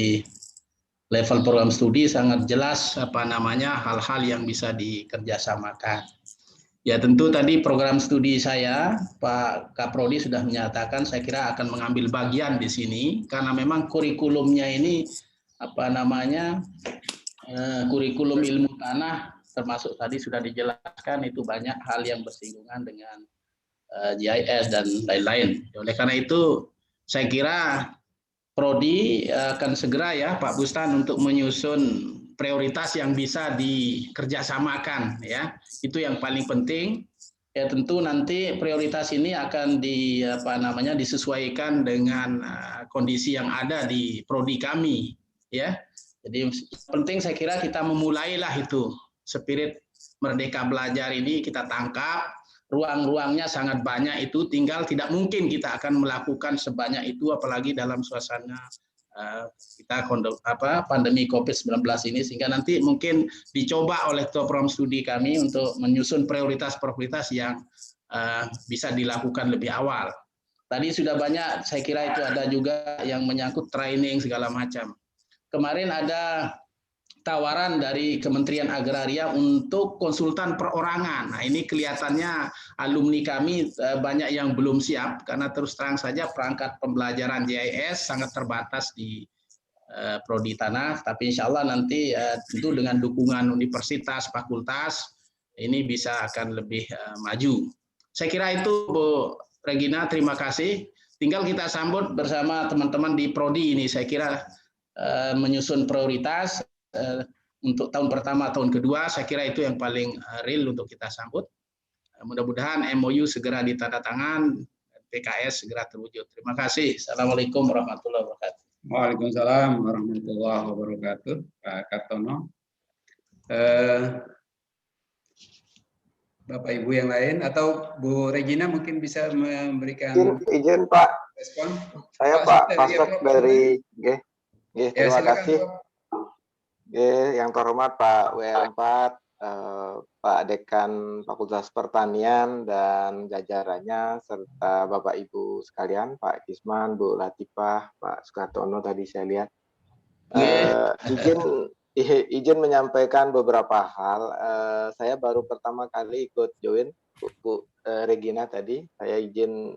level program studi sangat jelas hal-hal yang bisa dikerjasamakan. Ya tentu tadi program studi saya, Pak Kaprodi sudah menyatakan saya kira akan mengambil bagian di sini karena memang kurikulumnya ini kurikulum ilmu tanah termasuk tadi sudah dijelaskan itu banyak hal yang bersinggungan dengan GIS dan lain-lain. Oleh karena itu saya kira Prodi akan segera ya Pak Bustan untuk menyusun prioritas yang bisa dikerjasamakan ya, itu yang paling penting ya. Tentu nanti prioritas ini akan disesuaikan dengan kondisi yang ada di prodi kami ya. Jadi penting saya kira kita memulailah itu spirit Merdeka Belajar ini kita tangkap, ruang-ruangnya sangat banyak itu, tinggal tidak mungkin kita akan melakukan sebanyak itu apalagi dalam suasana kita pandemi COVID-19 ini, sehingga nanti mungkin dicoba oleh program studi kami untuk menyusun prioritas-prioritas yang bisa dilakukan lebih awal. Tadi sudah banyak, saya kira itu ada juga yang menyangkut training segala macam. Kemarin ada tawaran dari Kementerian Agraria untuk konsultan perorangan. Nah ini kelihatannya alumni kami banyak yang belum siap karena terus terang saja perangkat pembelajaran GIS sangat terbatas di prodi tanah. Tapi insya Allah nanti tentu dengan dukungan universitas, fakultas ini bisa akan lebih maju. Saya kira itu Bu Regina, terima kasih. Tinggal kita sambut bersama teman-teman di prodi ini. Saya kira menyusun prioritas untuk tahun pertama, tahun kedua, saya kira itu yang paling real untuk kita sambut. Mudah-mudahan MOU segera ditandatangan, PKS segera terwujud. Terima kasih. Assalamualaikum warahmatullahi wabarakatuh. Waalaikumsalam warahmatullahi wabarakatuh, Pak Kartono. Bapak Ibu yang lain atau Bu Regina mungkin bisa memberikan izin Pak. Respon. Saya Pak Pasek dari terima kasih. Yang terhormat Pak WR4, Pak Dekan Fakultas Pertanian dan jajarannya, serta Bapak Ibu sekalian, Pak Kisman, Bu Latifah, Pak Sukartono tadi saya lihat. Izin menyampaikan beberapa hal. Saya baru pertama kali ikut join Bu Regina tadi. Saya izin,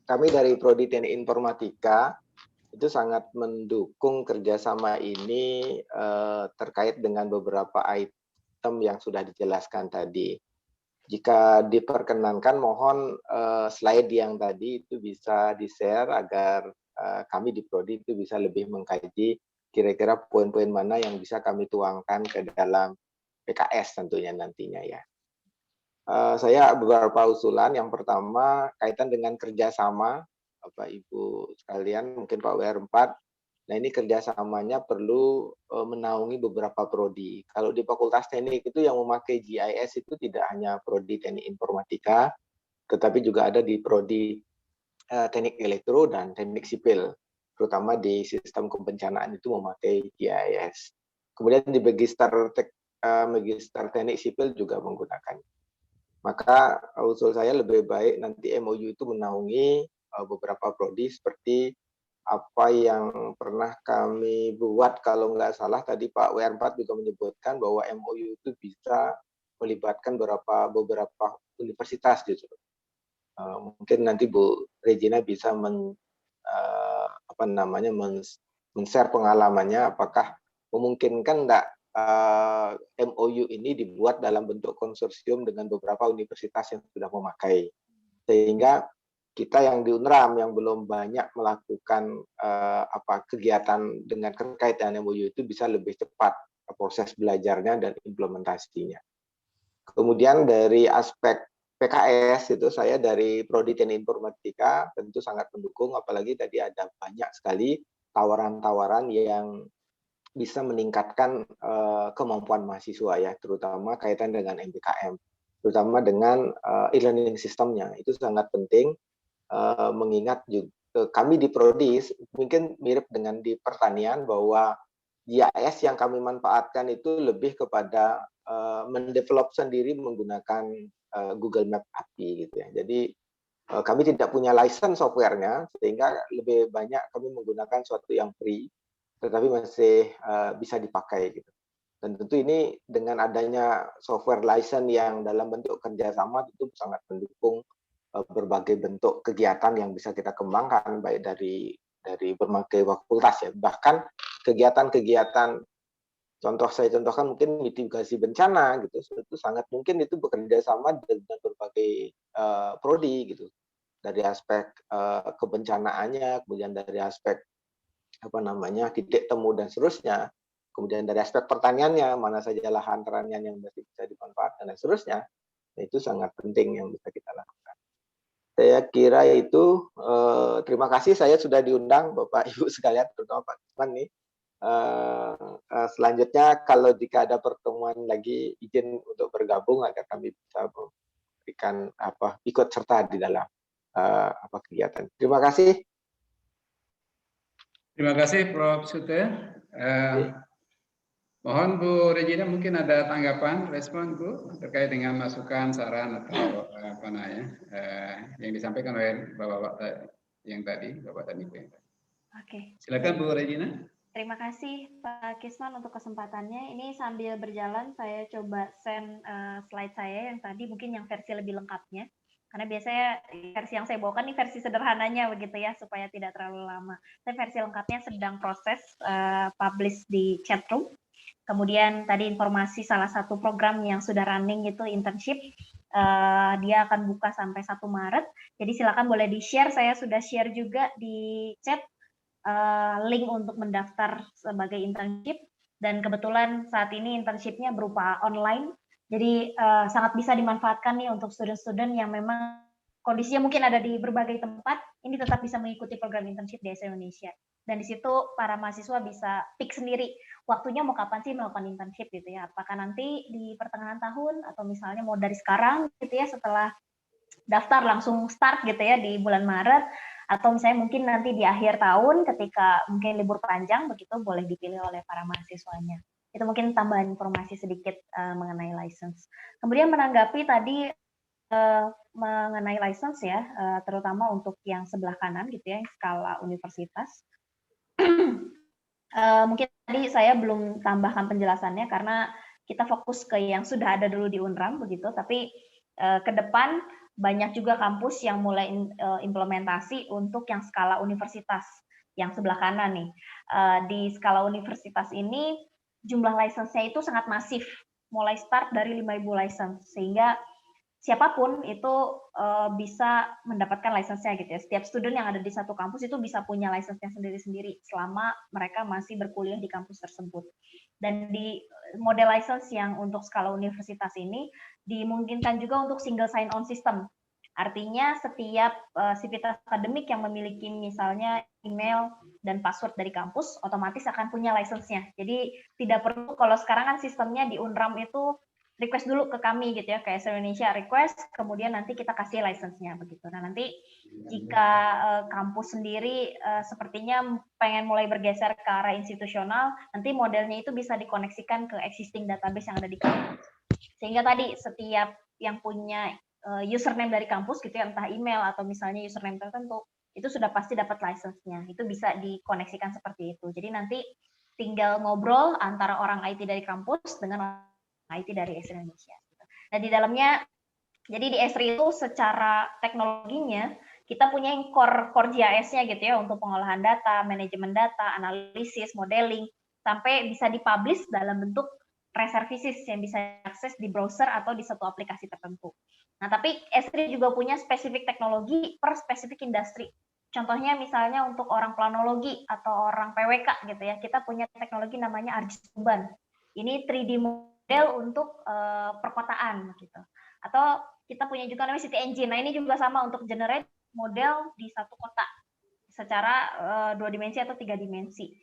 kami dari Prodi Teknik Informatika itu sangat mendukung kerjasama ini terkait dengan beberapa item yang sudah dijelaskan tadi. Jika diperkenankan, mohon slide yang tadi itu bisa di-share agar kami di Prodi itu bisa lebih mengkaji kira-kira poin-poin mana yang bisa kami tuangkan ke dalam PKS tentunya nantinya ya. Saya beberapa usulan. Yang pertama kaitan dengan kerjasama Bapak Ibu sekalian, mungkin Pak WR4. Nah ini kerjasamanya perlu menaungi beberapa prodi. Kalau di Fakultas Teknik itu yang memakai GIS itu tidak hanya prodi Teknik Informatika, tetapi juga ada di prodi Teknik Elektro dan Teknik Sipil, terutama di sistem kebencanaan itu memakai GIS. Kemudian di Magister Teknik Sipil juga menggunakan. Maka usul saya lebih baik nanti MOU itu menaungi beberapa prodi seperti apa yang pernah kami buat, kalau nggak salah tadi Pak WR4 juga menyebutkan bahwa MOU itu bisa melibatkan beberapa universitas justru. Mungkin nanti Bu Regina bisa men-share pengalamannya, apakah memungkinkan enggak MOU ini dibuat dalam bentuk konsorsium dengan beberapa universitas yang sudah memakai. sehingga kita yang di UNRAM yang belum banyak melakukan kegiatan dengan terkait dengan MOU itu bisa lebih cepat proses belajarnya dan implementasinya. Kemudian dari aspek PKS itu saya dari Prodi Teknik Informatika tentu sangat mendukung, apalagi tadi ada banyak sekali tawaran-tawaran yang bisa meningkatkan kemampuan mahasiswa ya, terutama kaitan dengan MBKM, terutama dengan e-learning sistemnya. Itu sangat penting, mengingat juga kami di Prodi mungkin mirip dengan di pertanian bahwa GIS yang kami manfaatkan itu lebih kepada mendevelop sendiri menggunakan Google Map API gitu ya. Jadi kami tidak punya license softwarenya, sehingga lebih banyak kami menggunakan suatu yang free, tetapi masih bisa dipakai gitu. Dan tentu ini dengan adanya software license yang dalam bentuk kerjasama itu sangat mendukung berbagai bentuk kegiatan yang bisa kita kembangkan, baik dari berbagai fakultas ya. Bahkan kegiatan-kegiatan, contoh saya contohkan mungkin mitigasi bencana gitu, itu sangat mungkin itu bekerja sama dengan berbagai prodi gitu, dari aspek kebencanaannya, kemudian dari aspek titik temu dan seterusnya, kemudian dari aspek pertaniannya, mana saja lahan pertanian yang masih bisa dimanfaatkan dan seterusnya. Nah, itu sangat penting yang bisa kita lakukan. Saya kira itu, terima kasih saya sudah diundang Bapak Ibu sekalian, terutama Pak Kisman nih. Selanjutnya kalau jika ada pertemuan lagi, izin untuk bergabung agar kami bisa memberikan ikut serta di dalam kegiatan. Terima kasih. Terima kasih Prof. Sute. Mohon Bu Regina mungkin ada tanggapan, respon Bu terkait dengan masukan, saran atau yang disampaikan oleh Bapak-bapak yang tadi, Bapak dan Ibu yang tadi. Oke. Silakan Bu Regina. Terima kasih Pak Kisman untuk kesempatannya. Ini sambil berjalan saya coba send slide saya yang tadi, mungkin yang versi lebih lengkapnya. Karena biasanya versi yang saya bawakan ini versi sederhananya begitu ya, supaya tidak terlalu lama. Saya versi lengkapnya sedang proses publish di chatroom. Kemudian tadi informasi salah satu program yang sudah running itu internship, dia akan buka sampai 1 Maret. Jadi silakan boleh di-share, saya sudah share juga di chat link untuk mendaftar sebagai internship, dan kebetulan saat ini internshipnya berupa online, jadi sangat bisa dimanfaatkan nih untuk student-student yang memang kondisinya mungkin ada di berbagai tempat, ini tetap bisa mengikuti program internship di ASR Indonesia. Dan di situ para mahasiswa bisa pick sendiri waktunya mau kapan sih melakukan internship gitu ya. Apakah nanti di pertengahan tahun atau misalnya mau dari sekarang gitu ya, setelah daftar langsung start gitu ya di bulan Maret, atau misalnya mungkin nanti di akhir tahun ketika mungkin libur panjang begitu, boleh dipilih oleh para mahasiswanya. Itu mungkin tambahan informasi sedikit mengenai license. Kemudian menanggapi tadi mengenai license ya, terutama untuk yang sebelah kanan gitu ya, skala universitas. Mungkin tadi saya belum tambahkan penjelasannya karena kita fokus ke yang sudah ada dulu di UNRAM begitu, tapi ke depan banyak juga kampus yang mulai implementasi untuk yang skala universitas yang sebelah kanan nih. Di skala universitas ini jumlah license-nya itu sangat masif, mulai start dari 5.000 license, sehingga siapapun itu bisa mendapatkan license-nya gitu ya. Setiap student yang ada di satu kampus itu bisa punya license-nya sendiri-sendiri selama mereka masih berkuliah di kampus tersebut. Dan di model license yang untuk skala universitas ini dimungkinkan juga untuk single sign-on system. Artinya setiap sivitas akademik yang memiliki misalnya email dan password dari kampus otomatis akan punya license-nya. Jadi tidak perlu, kalau sekarang kan sistemnya di UNRAM itu request dulu ke kami gitu ya, ke ASR Indonesia request, kemudian nanti kita kasih license-nya begitu. Nah nanti jika kampus sendiri sepertinya pengen mulai bergeser ke arah institusional, nanti modelnya itu bisa dikoneksikan ke existing database yang ada di kampus. Sehingga tadi setiap yang punya username dari kampus gitu ya, entah email atau misalnya username tertentu, itu sudah pasti dapat license-nya. Itu bisa dikoneksikan seperti itu. Jadi nanti tinggal ngobrol antara orang IT dari kampus dengan IT dari ASR Indonesia. Nah di dalamnya, jadi di ASR itu secara teknologinya kita punya yang core GIS-nya gitu ya, untuk pengolahan data, manajemen data, analisis, modeling, sampai bisa dipublish dalam bentuk pre-services yang bisa diakses di browser atau di satu aplikasi tertentu. Nah, tapi Esri juga punya spesifik teknologi per spesifik industri. Contohnya misalnya untuk orang planologi atau orang PWK gitu ya, kita punya teknologi namanya Arjuban. Ini 3D model untuk perkotaan gitu. Atau kita punya juga namanya City Engine. Nah, ini juga sama untuk generate model di satu kota secara 2 dimensi atau 3 dimensi.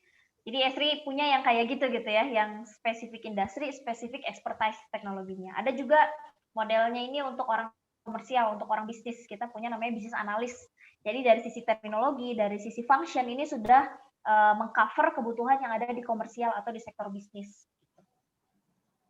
Jadi Esri punya yang kayak gitu ya, yang spesifik industri, spesifik expertise teknologinya. Ada juga modelnya ini untuk orang komersial, untuk orang bisnis. Kita punya namanya bisnis analis. Jadi dari sisi terminologi, dari sisi function ini sudah mengcover kebutuhan yang ada di komersial atau di sektor bisnis.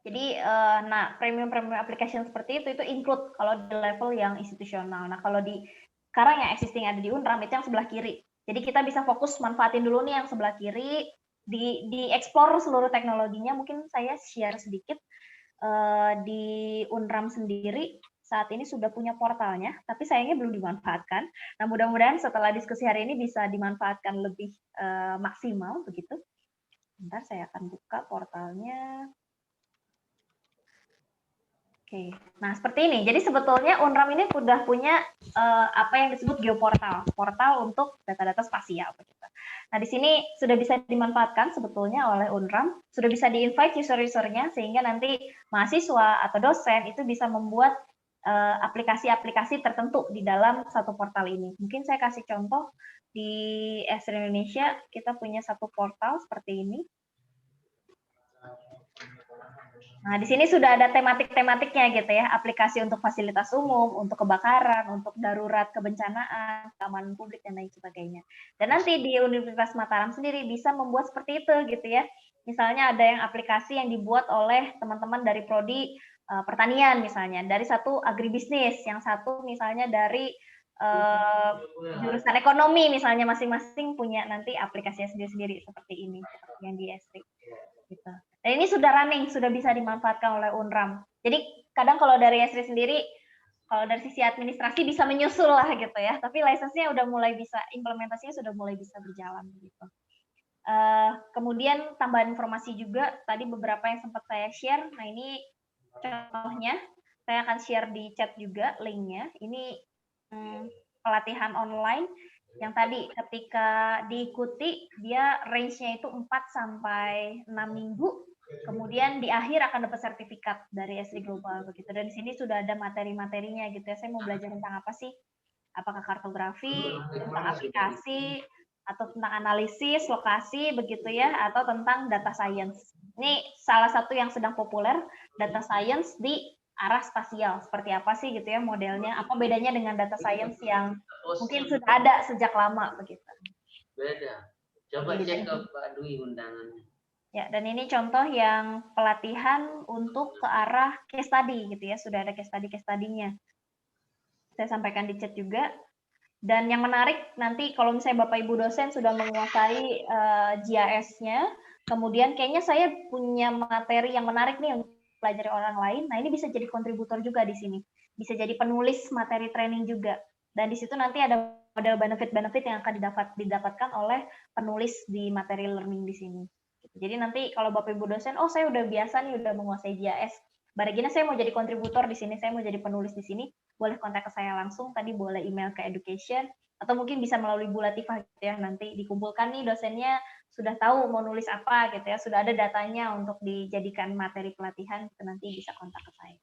Jadi, nah premium application seperti itu include kalau di level yang institusional. Nah kalau di sekarang yang existing ada di Unram itu yang sebelah kiri. Jadi kita bisa fokus manfaatin dulu nih yang sebelah kiri, di explore seluruh teknologinya. Mungkin saya share sedikit di Unram sendiri saat ini sudah punya portalnya, tapi sayangnya belum dimanfaatkan. Nah mudah-mudahan setelah diskusi hari ini bisa dimanfaatkan lebih maksimal begitu. Bentar saya akan buka portalnya. Oke, nah seperti ini. Jadi sebetulnya Unram ini sudah punya apa yang disebut geoportal, portal untuk data-data spasial. Nah di sini sudah bisa dimanfaatkan sebetulnya oleh Unram, sudah bisa di-invite user-usernya sehingga nanti mahasiswa atau dosen itu bisa membuat aplikasi-aplikasi tertentu di dalam satu portal ini. Mungkin saya kasih contoh di Esri Indonesia kita punya satu portal seperti ini. Nah, di sini sudah ada tematik-tematiknya gitu ya, aplikasi untuk fasilitas umum, untuk kebakaran, untuk darurat kebencanaan, keamanan publik, dan lain sebagainya. Dan nanti di Universitas Mataram sendiri bisa membuat seperti itu gitu ya. Misalnya ada yang aplikasi yang dibuat oleh teman-teman dari Prodi Pertanian misalnya, dari satu agribisnis, yang satu misalnya dari jurusan ekonomi misalnya, masing-masing punya nanti aplikasinya sendiri-sendiri seperti ini, seperti yang di ST. Gitu. Dan ini sudah running, sudah bisa dimanfaatkan oleh Unram. Jadi kadang kalau dari Esri sendiri, kalau dari sisi administrasi bisa menyusul lah gitu ya, tapi lisensinya udah mulai bisa, implementasinya sudah mulai bisa berjalan gitu. Kemudian tambahan informasi juga, tadi beberapa yang sempat saya share, nah ini contohnya, saya akan share di chat juga linknya. Ini pelatihan online yang tadi ketika diikuti dia range-nya itu 4 sampai 6 minggu, kemudian di akhir akan dapat sertifikat dari Esri Global begitu. Dan di sini sudah ada materi-materinya gitu ya. Saya mau belajar tentang apa sih? Apakah kartografi, tentang aplikasi, atau tentang analisis lokasi begitu ya, atau tentang data science. Ini salah satu yang sedang populer, data science di arah spasial. Seperti apa sih gitu ya modelnya? Apa bedanya dengan data science yang mungkin sudah ada sejak lama begitu? Beda. Coba cek ke Pak Dwi undangannya. Ya, dan ini contoh yang pelatihan untuk ke arah case study gitu ya. Sudah ada case study-nya. Saya sampaikan di chat juga. Dan yang menarik nanti kalau misalnya Bapak Ibu dosen sudah menguasai GIS-nya, kemudian kayaknya saya punya materi yang menarik nih untuk pelajari orang lain. Nah, ini bisa jadi kontributor juga di sini. Bisa jadi penulis materi training juga. Dan di situ nanti ada model benefit-benefit yang akan didapatkan oleh penulis di materi learning di sini. Jadi nanti kalau Bapak Ibu dosen, oh saya udah biasa nih, udah menguasai GIS. Baregina saya mau jadi kontributor di sini, saya mau jadi penulis di sini, boleh kontak ke saya langsung, tadi boleh email ke education, atau mungkin bisa melalui Bu Latifah gitu ya, nanti dikumpulkan nih dosennya sudah tahu mau nulis apa gitu ya, sudah ada datanya untuk dijadikan materi pelatihan, nanti bisa kontak ke saya.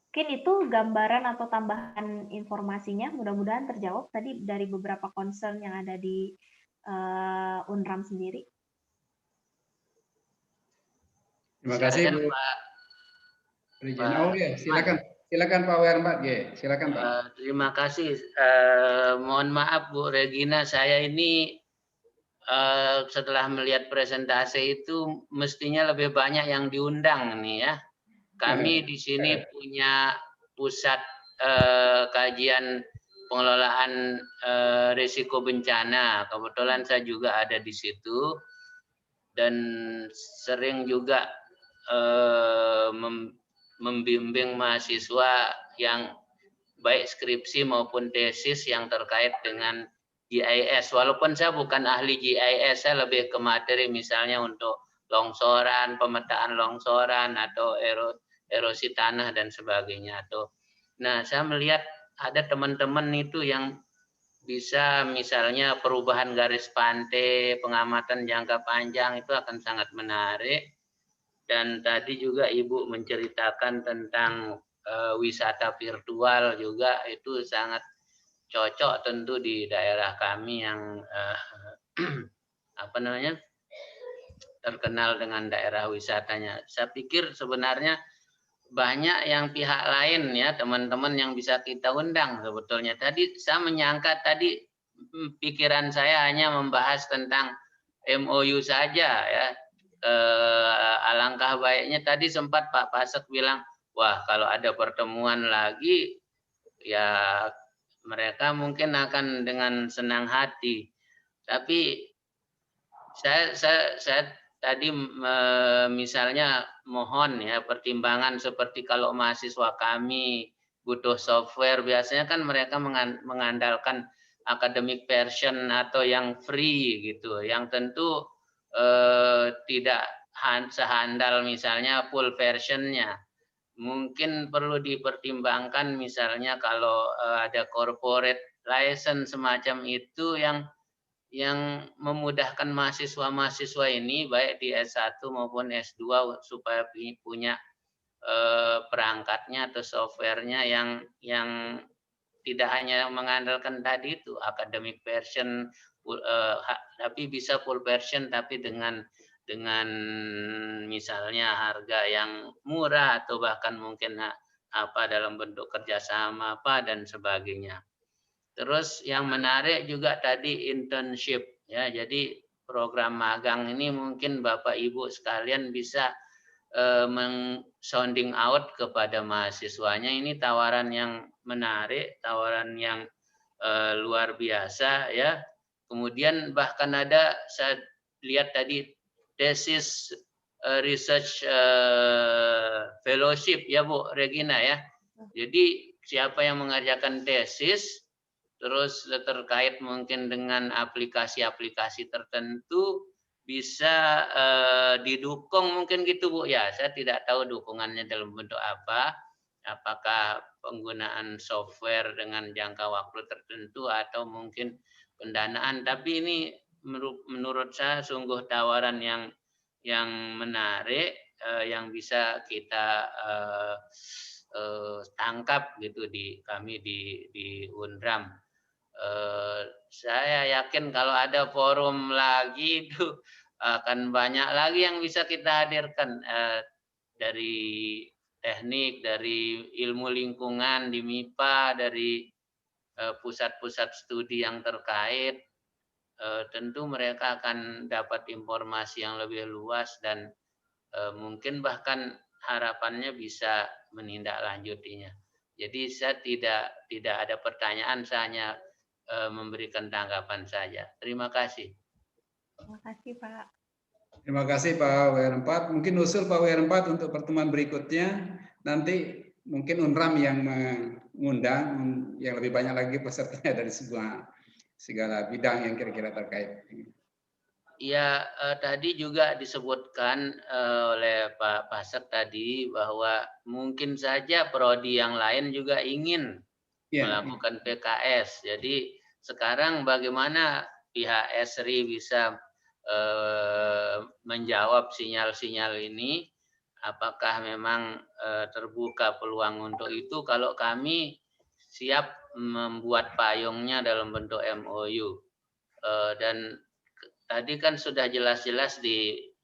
Mungkin itu gambaran atau tambahan informasinya, mudah-mudahan terjawab tadi dari beberapa concern yang ada di Unram sendiri. Terima kasih Bu. Silakan Pak Wermat, silakan Pak. Terima kasih. Mohon maaf Bu Regina, saya ini setelah melihat presentasi itu mestinya lebih banyak yang diundang nih ya. Kami di sini punya pusat kajian pengelolaan risiko bencana. Kebetulan saya juga ada di situ dan sering juga membimbing mahasiswa yang baik skripsi maupun tesis yang terkait dengan GIS. Walaupun saya bukan ahli GIS, saya lebih ke materi misalnya untuk longsoran, pemetaan longsoran atau erosi tanah dan sebagainya. Nah, saya melihat ada teman-teman itu yang bisa misalnya perubahan garis pantai, pengamatan jangka panjang itu akan sangat menarik. Dan tadi juga Ibu menceritakan tentang wisata virtual juga, itu sangat cocok tentu di daerah kami yang terkenal dengan daerah wisatanya. Saya pikir sebenarnya banyak yang pihak lain ya, teman-teman yang bisa kita undang sebetulnya. Tadi saya menyangka tadi pikiran saya hanya membahas tentang MOU saja ya. Alangkah baiknya tadi sempat Pak Pasek bilang, wah kalau ada pertemuan lagi ya mereka mungkin akan dengan senang hati. Tapi saya tadi misalnya mohon ya pertimbangan seperti kalau mahasiswa kami butuh software, biasanya kan mereka mengandalkan academic version atau yang free gitu, yang tentu tidak sehandal misalnya full versionnya. Mungkin perlu dipertimbangkan misalnya kalau ada corporate license semacam itu yang memudahkan mahasiswa-mahasiswa ini baik di S1 maupun S2 supaya punya perangkatnya atau softwarenya yang tidak hanya mengandalkan tadi itu academic version, tapi bisa full version tapi dengan misalnya harga yang murah atau bahkan mungkin dalam bentuk kerjasama dan sebagainya. Terus yang menarik juga tadi internship ya. Jadi program magang ini mungkin Bapak Ibu sekalian bisa sounding out kepada mahasiswanya. Ini tawaran yang menarik, tawaran yang luar biasa ya. Kemudian bahkan ada saya lihat tadi tesis research fellowship ya Bu Regina ya. Jadi siapa yang mengerjakan tesis terus terkait mungkin dengan aplikasi-aplikasi tertentu bisa didukung mungkin gitu Bu ya. Saya tidak tahu dukungannya dalam bentuk apa. Apakah penggunaan software dengan jangka waktu tertentu atau mungkin pendanaan. Tapi ini menurut saya sungguh tawaran yang menarik yang bisa kita tangkap gitu kami di Unram. Saya yakin kalau ada forum lagi itu akan banyak lagi yang bisa kita hadirkan dari teknik, dari ilmu lingkungan di MIPA, dari pusat-pusat studi yang terkait. Tentu mereka akan dapat informasi yang lebih luas dan mungkin bahkan harapannya bisa menindaklanjutinya. Jadi saya tidak ada pertanyaan, saya hanya memberikan tanggapan saja. Terima kasih. Terima kasih Pak. Terima kasih Pak WR4. Mungkin usul Pak WR4 untuk pertemuan berikutnya nanti mungkin Unram yang mengundang yang lebih banyak lagi pesertanya dari segala bidang yang kira-kira terkait. Ya, tadi juga disebutkan oleh Pak Pasek tadi bahwa mungkin saja prodi yang lain juga ingin melakukan PKS. Jadi sekarang bagaimana pihak Esri bisa menjawab sinyal-sinyal ini? Apakah memang terbuka peluang untuk itu? Kalau kami siap membuat payungnya dalam bentuk MOU. Dan tadi kan sudah jelas-jelas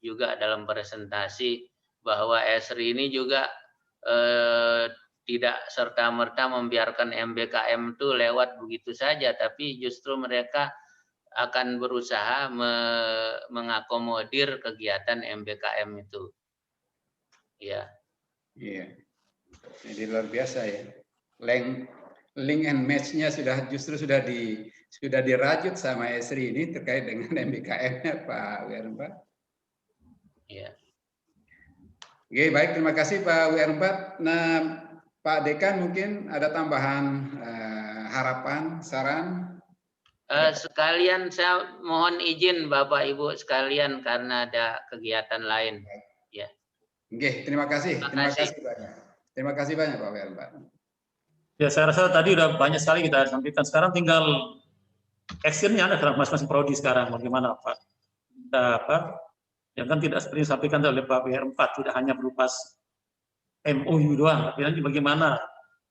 juga dalam presentasi bahwa Esri ini juga tidak serta-merta membiarkan MBKM itu lewat begitu saja, tapi justru mereka akan berusaha mengakomodir kegiatan MBKM itu. Ya. Iya. Jadi luar biasa ya. Link and match-nya justru sudah dirajut sama Esri ini terkait dengan MBKM-nya Pak WR4. Iya. Oke, baik, terima kasih Pak WR4. Nah, Pak Dekan mungkin ada tambahan harapan, saran? Sekalian saya mohon izin Bapak Ibu sekalian karena ada kegiatan lain. Ya. Oke, terima kasih. Terima kasih banyak. Terima kasih banyak Pak Pak. Ya, saya rasa tadi udah banyak sekali kita sampaikan. Sekarang tinggal actionnya ada dalam masing-masing prodi sekarang. Bagaimana Pak? Kita apa? Yang kan tidak seperti disampaikan oleh Pak WR4, tidak hanya berupa MOU doang, tapi nanti bagaimana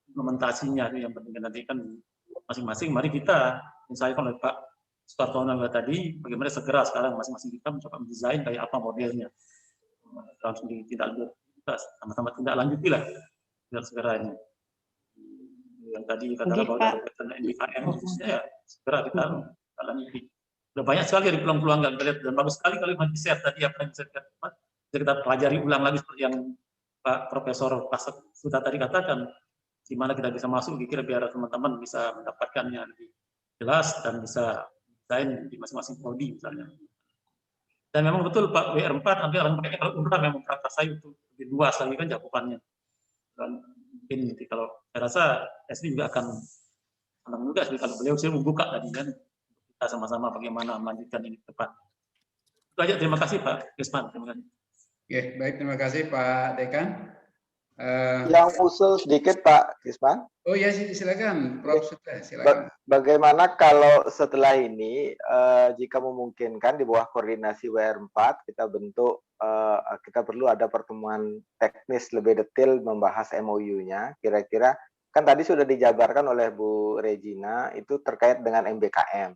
implementasinya itu yang penting. Nanti kan masing-masing mari kita, misalnya oleh Pak Supartono tadi, bagaimana segera sekarang masing-masing kita mencoba mendesain kayak apa modelnya. Langsung tidak lanjut, sama-sama tidak lanjutilah segera ini. Yang tadi katakan bahwa ada NBKM, ya segera kita lanjuti. Sudah banyak sekali dari peluang-peluang yang kita lihat, dan bagus sekali kalau share tadi apa yang bisa kita pelajari ulang lagi seperti yang Pak Profesor Pasek sudah tadi katakan, di mana kita bisa masuk, kira-kira biar teman-teman bisa mendapatkannya lebih jelas dan bisa desain di masing-masing prodi misalnya. Dan memang betul Pak WR4 nanti orang pakainya kalau UNRWA memang saya itu lebih luas lagi kan cakupannya. Dan mungkin nanti kalau saya rasa SD juga akan senang juga sih kalau beliau saya membuka tadi kan kita sama-sama bagaimana melanjutkan ini ke depan. Itu aja, terima kasih Pak Gisman. Terima kasih. Oke, baik, terima kasih Pak Dekan. Yang usul sedikit Pak Gisman. Oh ya, silakan Prof. Sute, silakan. Bagaimana kalau setelah ini jika memungkinkan di bawah koordinasi WR4 kita bentuk kita perlu ada pertemuan teknis lebih detail membahas MOU-nya. Kira-kira kan tadi sudah dijabarkan oleh Bu Regina itu terkait dengan MBKM.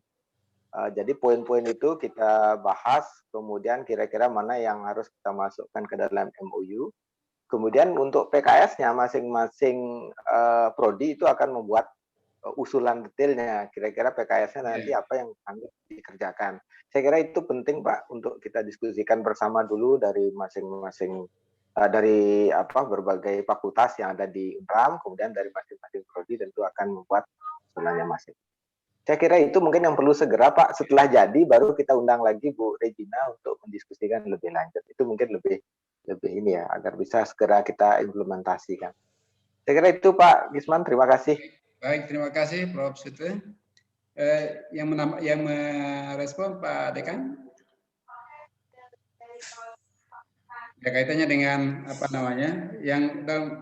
Jadi poin-poin itu kita bahas, kemudian kira-kira mana yang harus kita masukkan ke dalam MOU. Kemudian untuk PKS-nya masing-masing prodi itu akan membuat usulan detailnya. Kira-kira PKS-nya nanti apa yang akan dikerjakan. Saya kira itu penting Pak untuk kita diskusikan bersama dulu dari masing-masing dari berbagai fakultas yang ada di UNRAM, kemudian dari masing-masing prodi tentu akan membuat usulannya masing. Saya kira itu mungkin yang perlu segera Pak. Setelah jadi baru kita undang lagi Bu Regina untuk mendiskusikan lebih lanjut. Itu mungkin lebih ini ya, agar bisa segera kita implementasikan. Saya kira itu Pak Gisman, terima kasih. Baik, terima kasih Prof. Sute. Yang merespon Pak Dekan? Ya, kaitannya dengan yang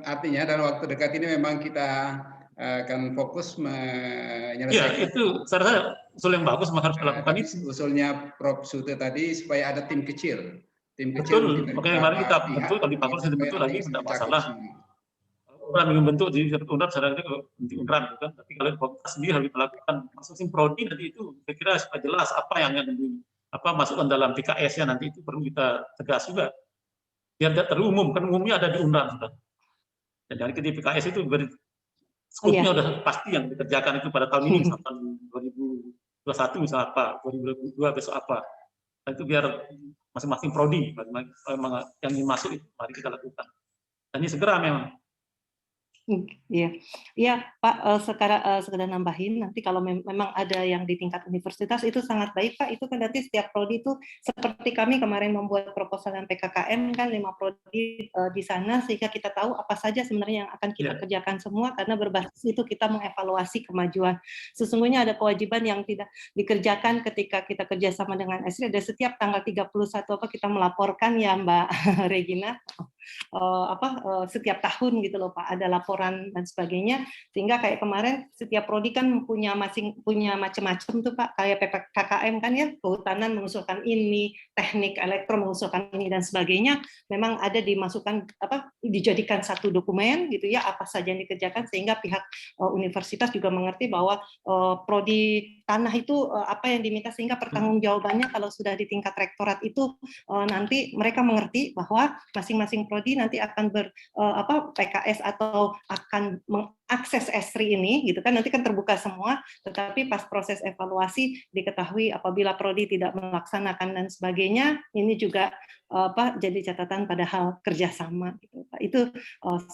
artinya dalam waktu dekat ini memang kita akan fokus menyelesaikan. Ya, itu saya rasa usul yang bagus harus dilakukan itu. Usulnya Prof. Sute tadi supaya ada tim kecil. Betul, makanya mari kita bentuk, kalau di fakultas dibentuk lagi tidak masalah. UNRAM yang membentuk di UNRAM sebenarnya di UNRAM kan, tapi kalau di fakultas sendiri harus kita lakukan masing-masing prodi nanti itu saya kira supaya jelas apa yang masukkan dalam PKS-nya nanti itu perlu kita tegas juga. Biar tidak terumum, kan umumnya ada di UNRAM sudah. Dan dari di PKS itu skupnya udah pasti yang dikerjakan itu pada tahun ini, misalkan 2021 misalnya apa, 2022 besok apa. Dan itu biar masing-masing prodi yang dimasuk itu mari kita lakukan. Dan ini segera memang. Iya Pak, sekedar nambahin nanti kalau memang ada yang di tingkat universitas itu sangat baik Pak, itu kan nanti setiap prodi itu seperti kami kemarin membuat proposal yang PKKM kan 5 prodi di sana sehingga kita tahu apa saja sebenarnya yang akan kita kerjakan semua karena berbasis itu kita mengevaluasi kemajuan. Sesungguhnya ada kewajiban yang tidak dikerjakan ketika kita kerjasama dengan Esri, ada setiap tanggal 31 kita melaporkan ya Mbak Regina setiap tahun gitu loh Pak, ada laporan dan sebagainya, sehingga kayak kemarin setiap prodi kan punya macam-macam tuh Pak, kayak PKKM kan ya, kehutanan mengusulkan ini, teknik elektro mengusulkan ini dan sebagainya, memang ada dimasukkan dijadikan satu dokumen gitu ya, apa saja yang dikerjakan sehingga pihak universitas juga mengerti bahwa prodi tanah itu apa yang diminta, sehingga pertanggungjawabannya kalau sudah di tingkat rektorat itu nanti mereka mengerti bahwa masing-masing prodi nanti akan PKS atau akan mengakses Esri ini gitu kan, nanti kan terbuka semua, tetapi pas proses evaluasi diketahui apabila prodi tidak melaksanakan dan sebagainya, ini juga jadi catatan pada hal kerjasama gitu Pak. Itu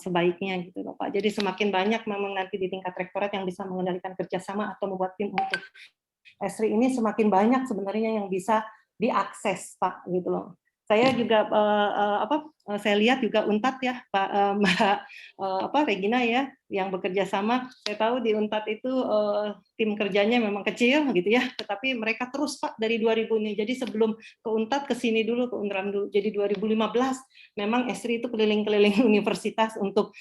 sebaiknya gitu loh Pak. Jadi semakin banyak memang nanti di tingkat rektorat yang bisa mengendalikan kerjasama atau membuat tim untuk Esri ini, semakin banyak sebenarnya yang bisa diakses Pak gitu loh. Saya juga saya lihat juga Unpad ya, Mbak Regina ya, yang bekerja sama. Saya tahu di Unpad itu tim kerjanya memang kecil gitu ya, tetapi mereka terus Pak dari 2000 ini. Jadi sebelum ke Unpad ke sini dulu, ke Unram dulu. Jadi 2015 memang Esri itu keliling-keliling universitas untuk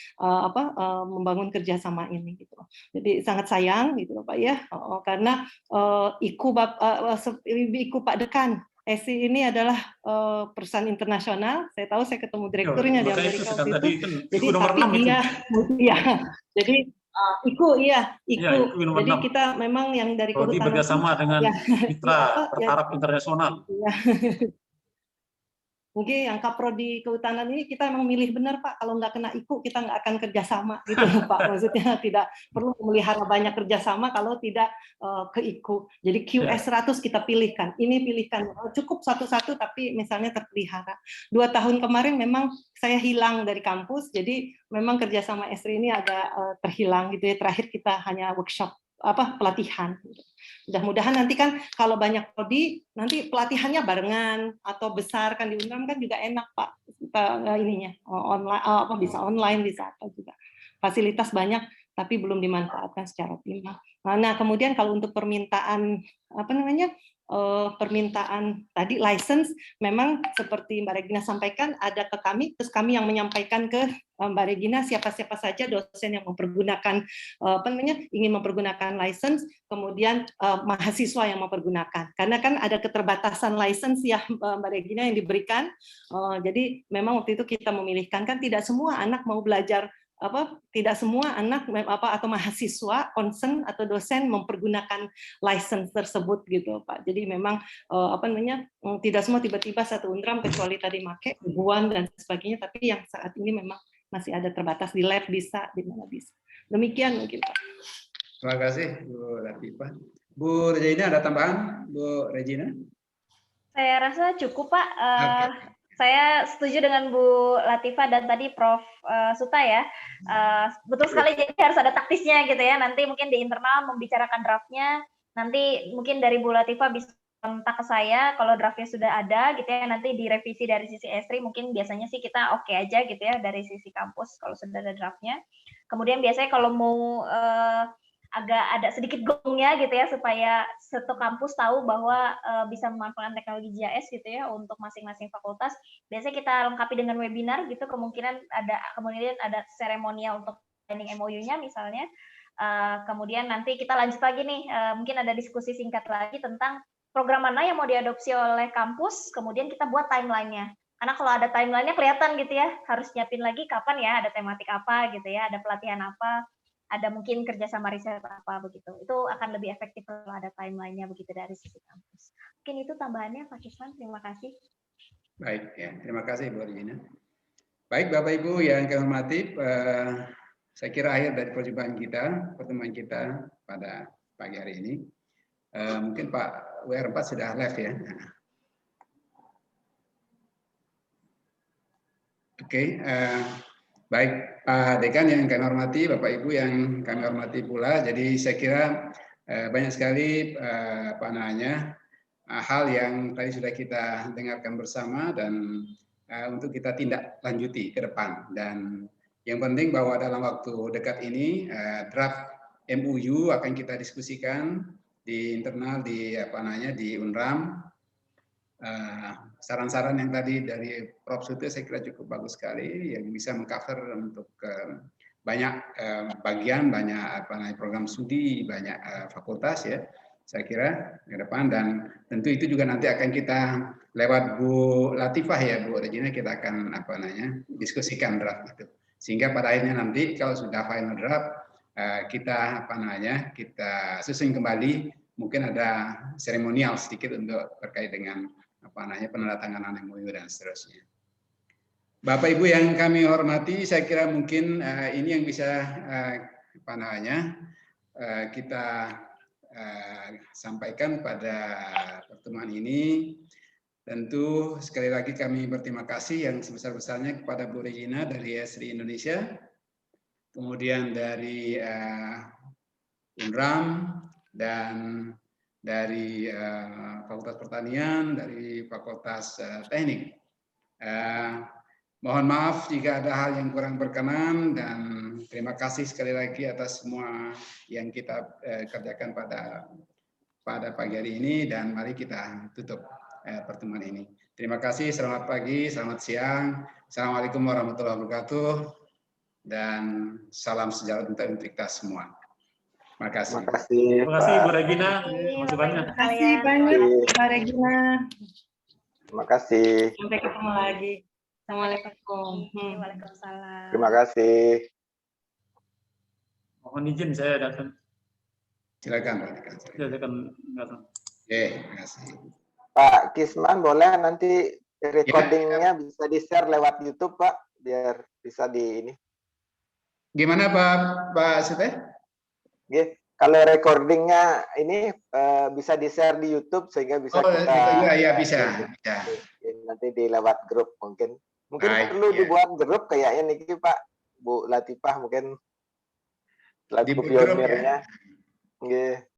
membangun kerjasama ini gitu. Jadi sangat sayang gitu Pak ya, karena IKU Pak Dekan. ESI ini adalah perusahaan internasional. Saya tahu, saya ketemu direkturnya di Amerika waktu itu. Jadi tapi dia, ya, jadi IKU, iya, IKU. Jadi kita memang yang dari kehutanan bekerjasama dengan mitra bertaraf internasional. Mungkin yang Kaprodi Kehutanan ini kita memang milih benar Pak, kalau nggak kena IKU kita nggak akan kerjasama gitu Pak, maksudnya tidak perlu memelihara banyak kerjasama kalau tidak ke IKU. Jadi QS 100 kita pilihkan, ini pilihkan, cukup satu-satu tapi misalnya terpelihara. 2 tahun kemarin memang saya hilang dari kampus, jadi memang kerjasama Esri ini agak terhilang gitu ya, terakhir kita hanya workshop pelatihan. Mudah-mudahan nanti kan kalau banyak prodi nanti pelatihannya barengan atau besar kan di Unram kan juga enak Pak, ininya online bisa online bisa apa juga, fasilitas banyak tapi belum dimanfaatkan secara optimal. Nah kemudian kalau untuk permintaan permintaan tadi license, memang seperti Mbak Regina sampaikan ada ke kami, terus kami yang menyampaikan ke Mbak Regina siapa-siapa saja dosen yang mempergunakan ingin mempergunakan license, kemudian mahasiswa yang mempergunakan, karena kan ada keterbatasan license ya Mbak Regina yang diberikan. Jadi memang waktu itu kita memilihkan, kan tidak semua anak mau belajar tidak semua anak atau mahasiswa concern atau dosen mempergunakan license tersebut gitu Pak. Jadi memang tidak semua tiba-tiba satu Unram, kecuali tadi make ribuan dan sebagainya, tapi yang saat ini memang masih ada terbatas, di lab bisa, di mana bisa. Demikian mungkin Pak. Terima kasih Bu Latifah. Bu Regina ada tambahan Bu Regina? Saya rasa cukup Pak. Saya setuju dengan Bu Latifah dan tadi Prof. Suta ya. Betul sekali, jadi harus ada taktisnya gitu ya. Nanti mungkin di internal membicarakan draftnya. Nanti mungkin dari Bu Latifah bisa kontak ke saya kalau draftnya sudah ada gitu ya. Nanti direvisi dari sisi Esri, mungkin biasanya sih kita oke aja gitu ya dari sisi kampus kalau sudah ada draftnya. Kemudian biasanya kalau mau agak ada sedikit gongnya gitu ya, supaya satu kampus tahu bahwa bisa memanfaatkan teknologi GIS gitu ya untuk masing-masing fakultas. Biasanya kita lengkapi dengan webinar gitu, kemudian ada seremonial untuk signing MOU-nya misalnya. Kemudian nanti kita lanjut lagi nih, mungkin ada diskusi singkat lagi tentang program mana yang mau diadopsi oleh kampus, kemudian kita buat timeline-nya. Karena kalau ada timeline-nya kelihatan gitu ya, harus nyiapin lagi kapan ya, ada tematik apa gitu ya, ada pelatihan apa, ada mungkin kerjasama riset apa begitu. Itu akan lebih efektif kalau ada timeline-nya begitu dari sisi kampus. Mungkin itu tambahannya Pak Kisman, terima kasih. Baik ya, terima kasih Bu Regina. Baik Bapak Ibu yang kami hormati, saya kira akhir dari pertemuan kita pada pagi hari ini. Mungkin Pak WR4 sudah live ya. Oke, baik Pak Dekan yang kami hormati, Bapak Ibu yang kami hormati pula. Jadi saya kira banyak sekali hal yang tadi sudah kita dengarkan bersama dan untuk kita tindak lanjuti ke depan. Dan yang penting bahwa dalam waktu dekat ini draft MOU akan kita diskusikan di internal di Unram. Saran-saran yang tadi dari Prof. Suti saya kira cukup bagus sekali, yang bisa mengcover untuk banyak bagian, banyak program studi, banyak fakultas ya. Saya kira ke depan, dan tentu itu juga nanti akan kita lewat Bu Latifah ya Bu Regina, kita akan diskusikan draft itu. Sehingga pada akhirnya nanti kalau sudah final draft kita kita susun kembali, mungkin ada seremonial sedikit untuk terkait dengan penandatanganan MOU dan seterusnya. Bapak Ibu yang kami hormati, saya kira mungkin ini yang bisa kita sampaikan pada pertemuan ini. Tentu sekali lagi kami berterima kasih yang sebesar-besarnya kepada Bu Regina dari Esri Indonesia, kemudian dari Unram, dan dari Fakultas Pertanian, dari Fakultas Teknik, Mohon maaf jika ada hal yang kurang berkenan, dan terima kasih sekali lagi atas semua yang kita kerjakan pada pagi hari ini, dan mari kita tutup pertemuan ini. Terima kasih, selamat pagi, selamat siang. Assalamualaikum warahmatullahi wabarakatuh, dan salam sejahtera untuk kita semua. Terima kasih. Terima kasih. Terima kasih Bu Regina masukannya. Terima kasih banyak Mbak Regina. Terima kasih. Sampai ketemu lagi. Assalamualaikum. Waalaikumsalam. Terima kasih. Mohon izin saya datang. Silakan Pak. Silakan datang. Oke, terima kasih. Pak Kisman, boleh nanti recordingnya bisa di-share lewat YouTube, Pak, biar bisa di ini. Gimana Pak Sute? Kalau recordingnya ini bisa di-share di YouTube sehingga bisa kita. Iya bisa. Nanti di lewat grup mungkin. Mungkin Baik, perlu dibuat grup kayaknya nih Pak, Bu Latifah mungkin lagu Dibuat grup, pionirnya.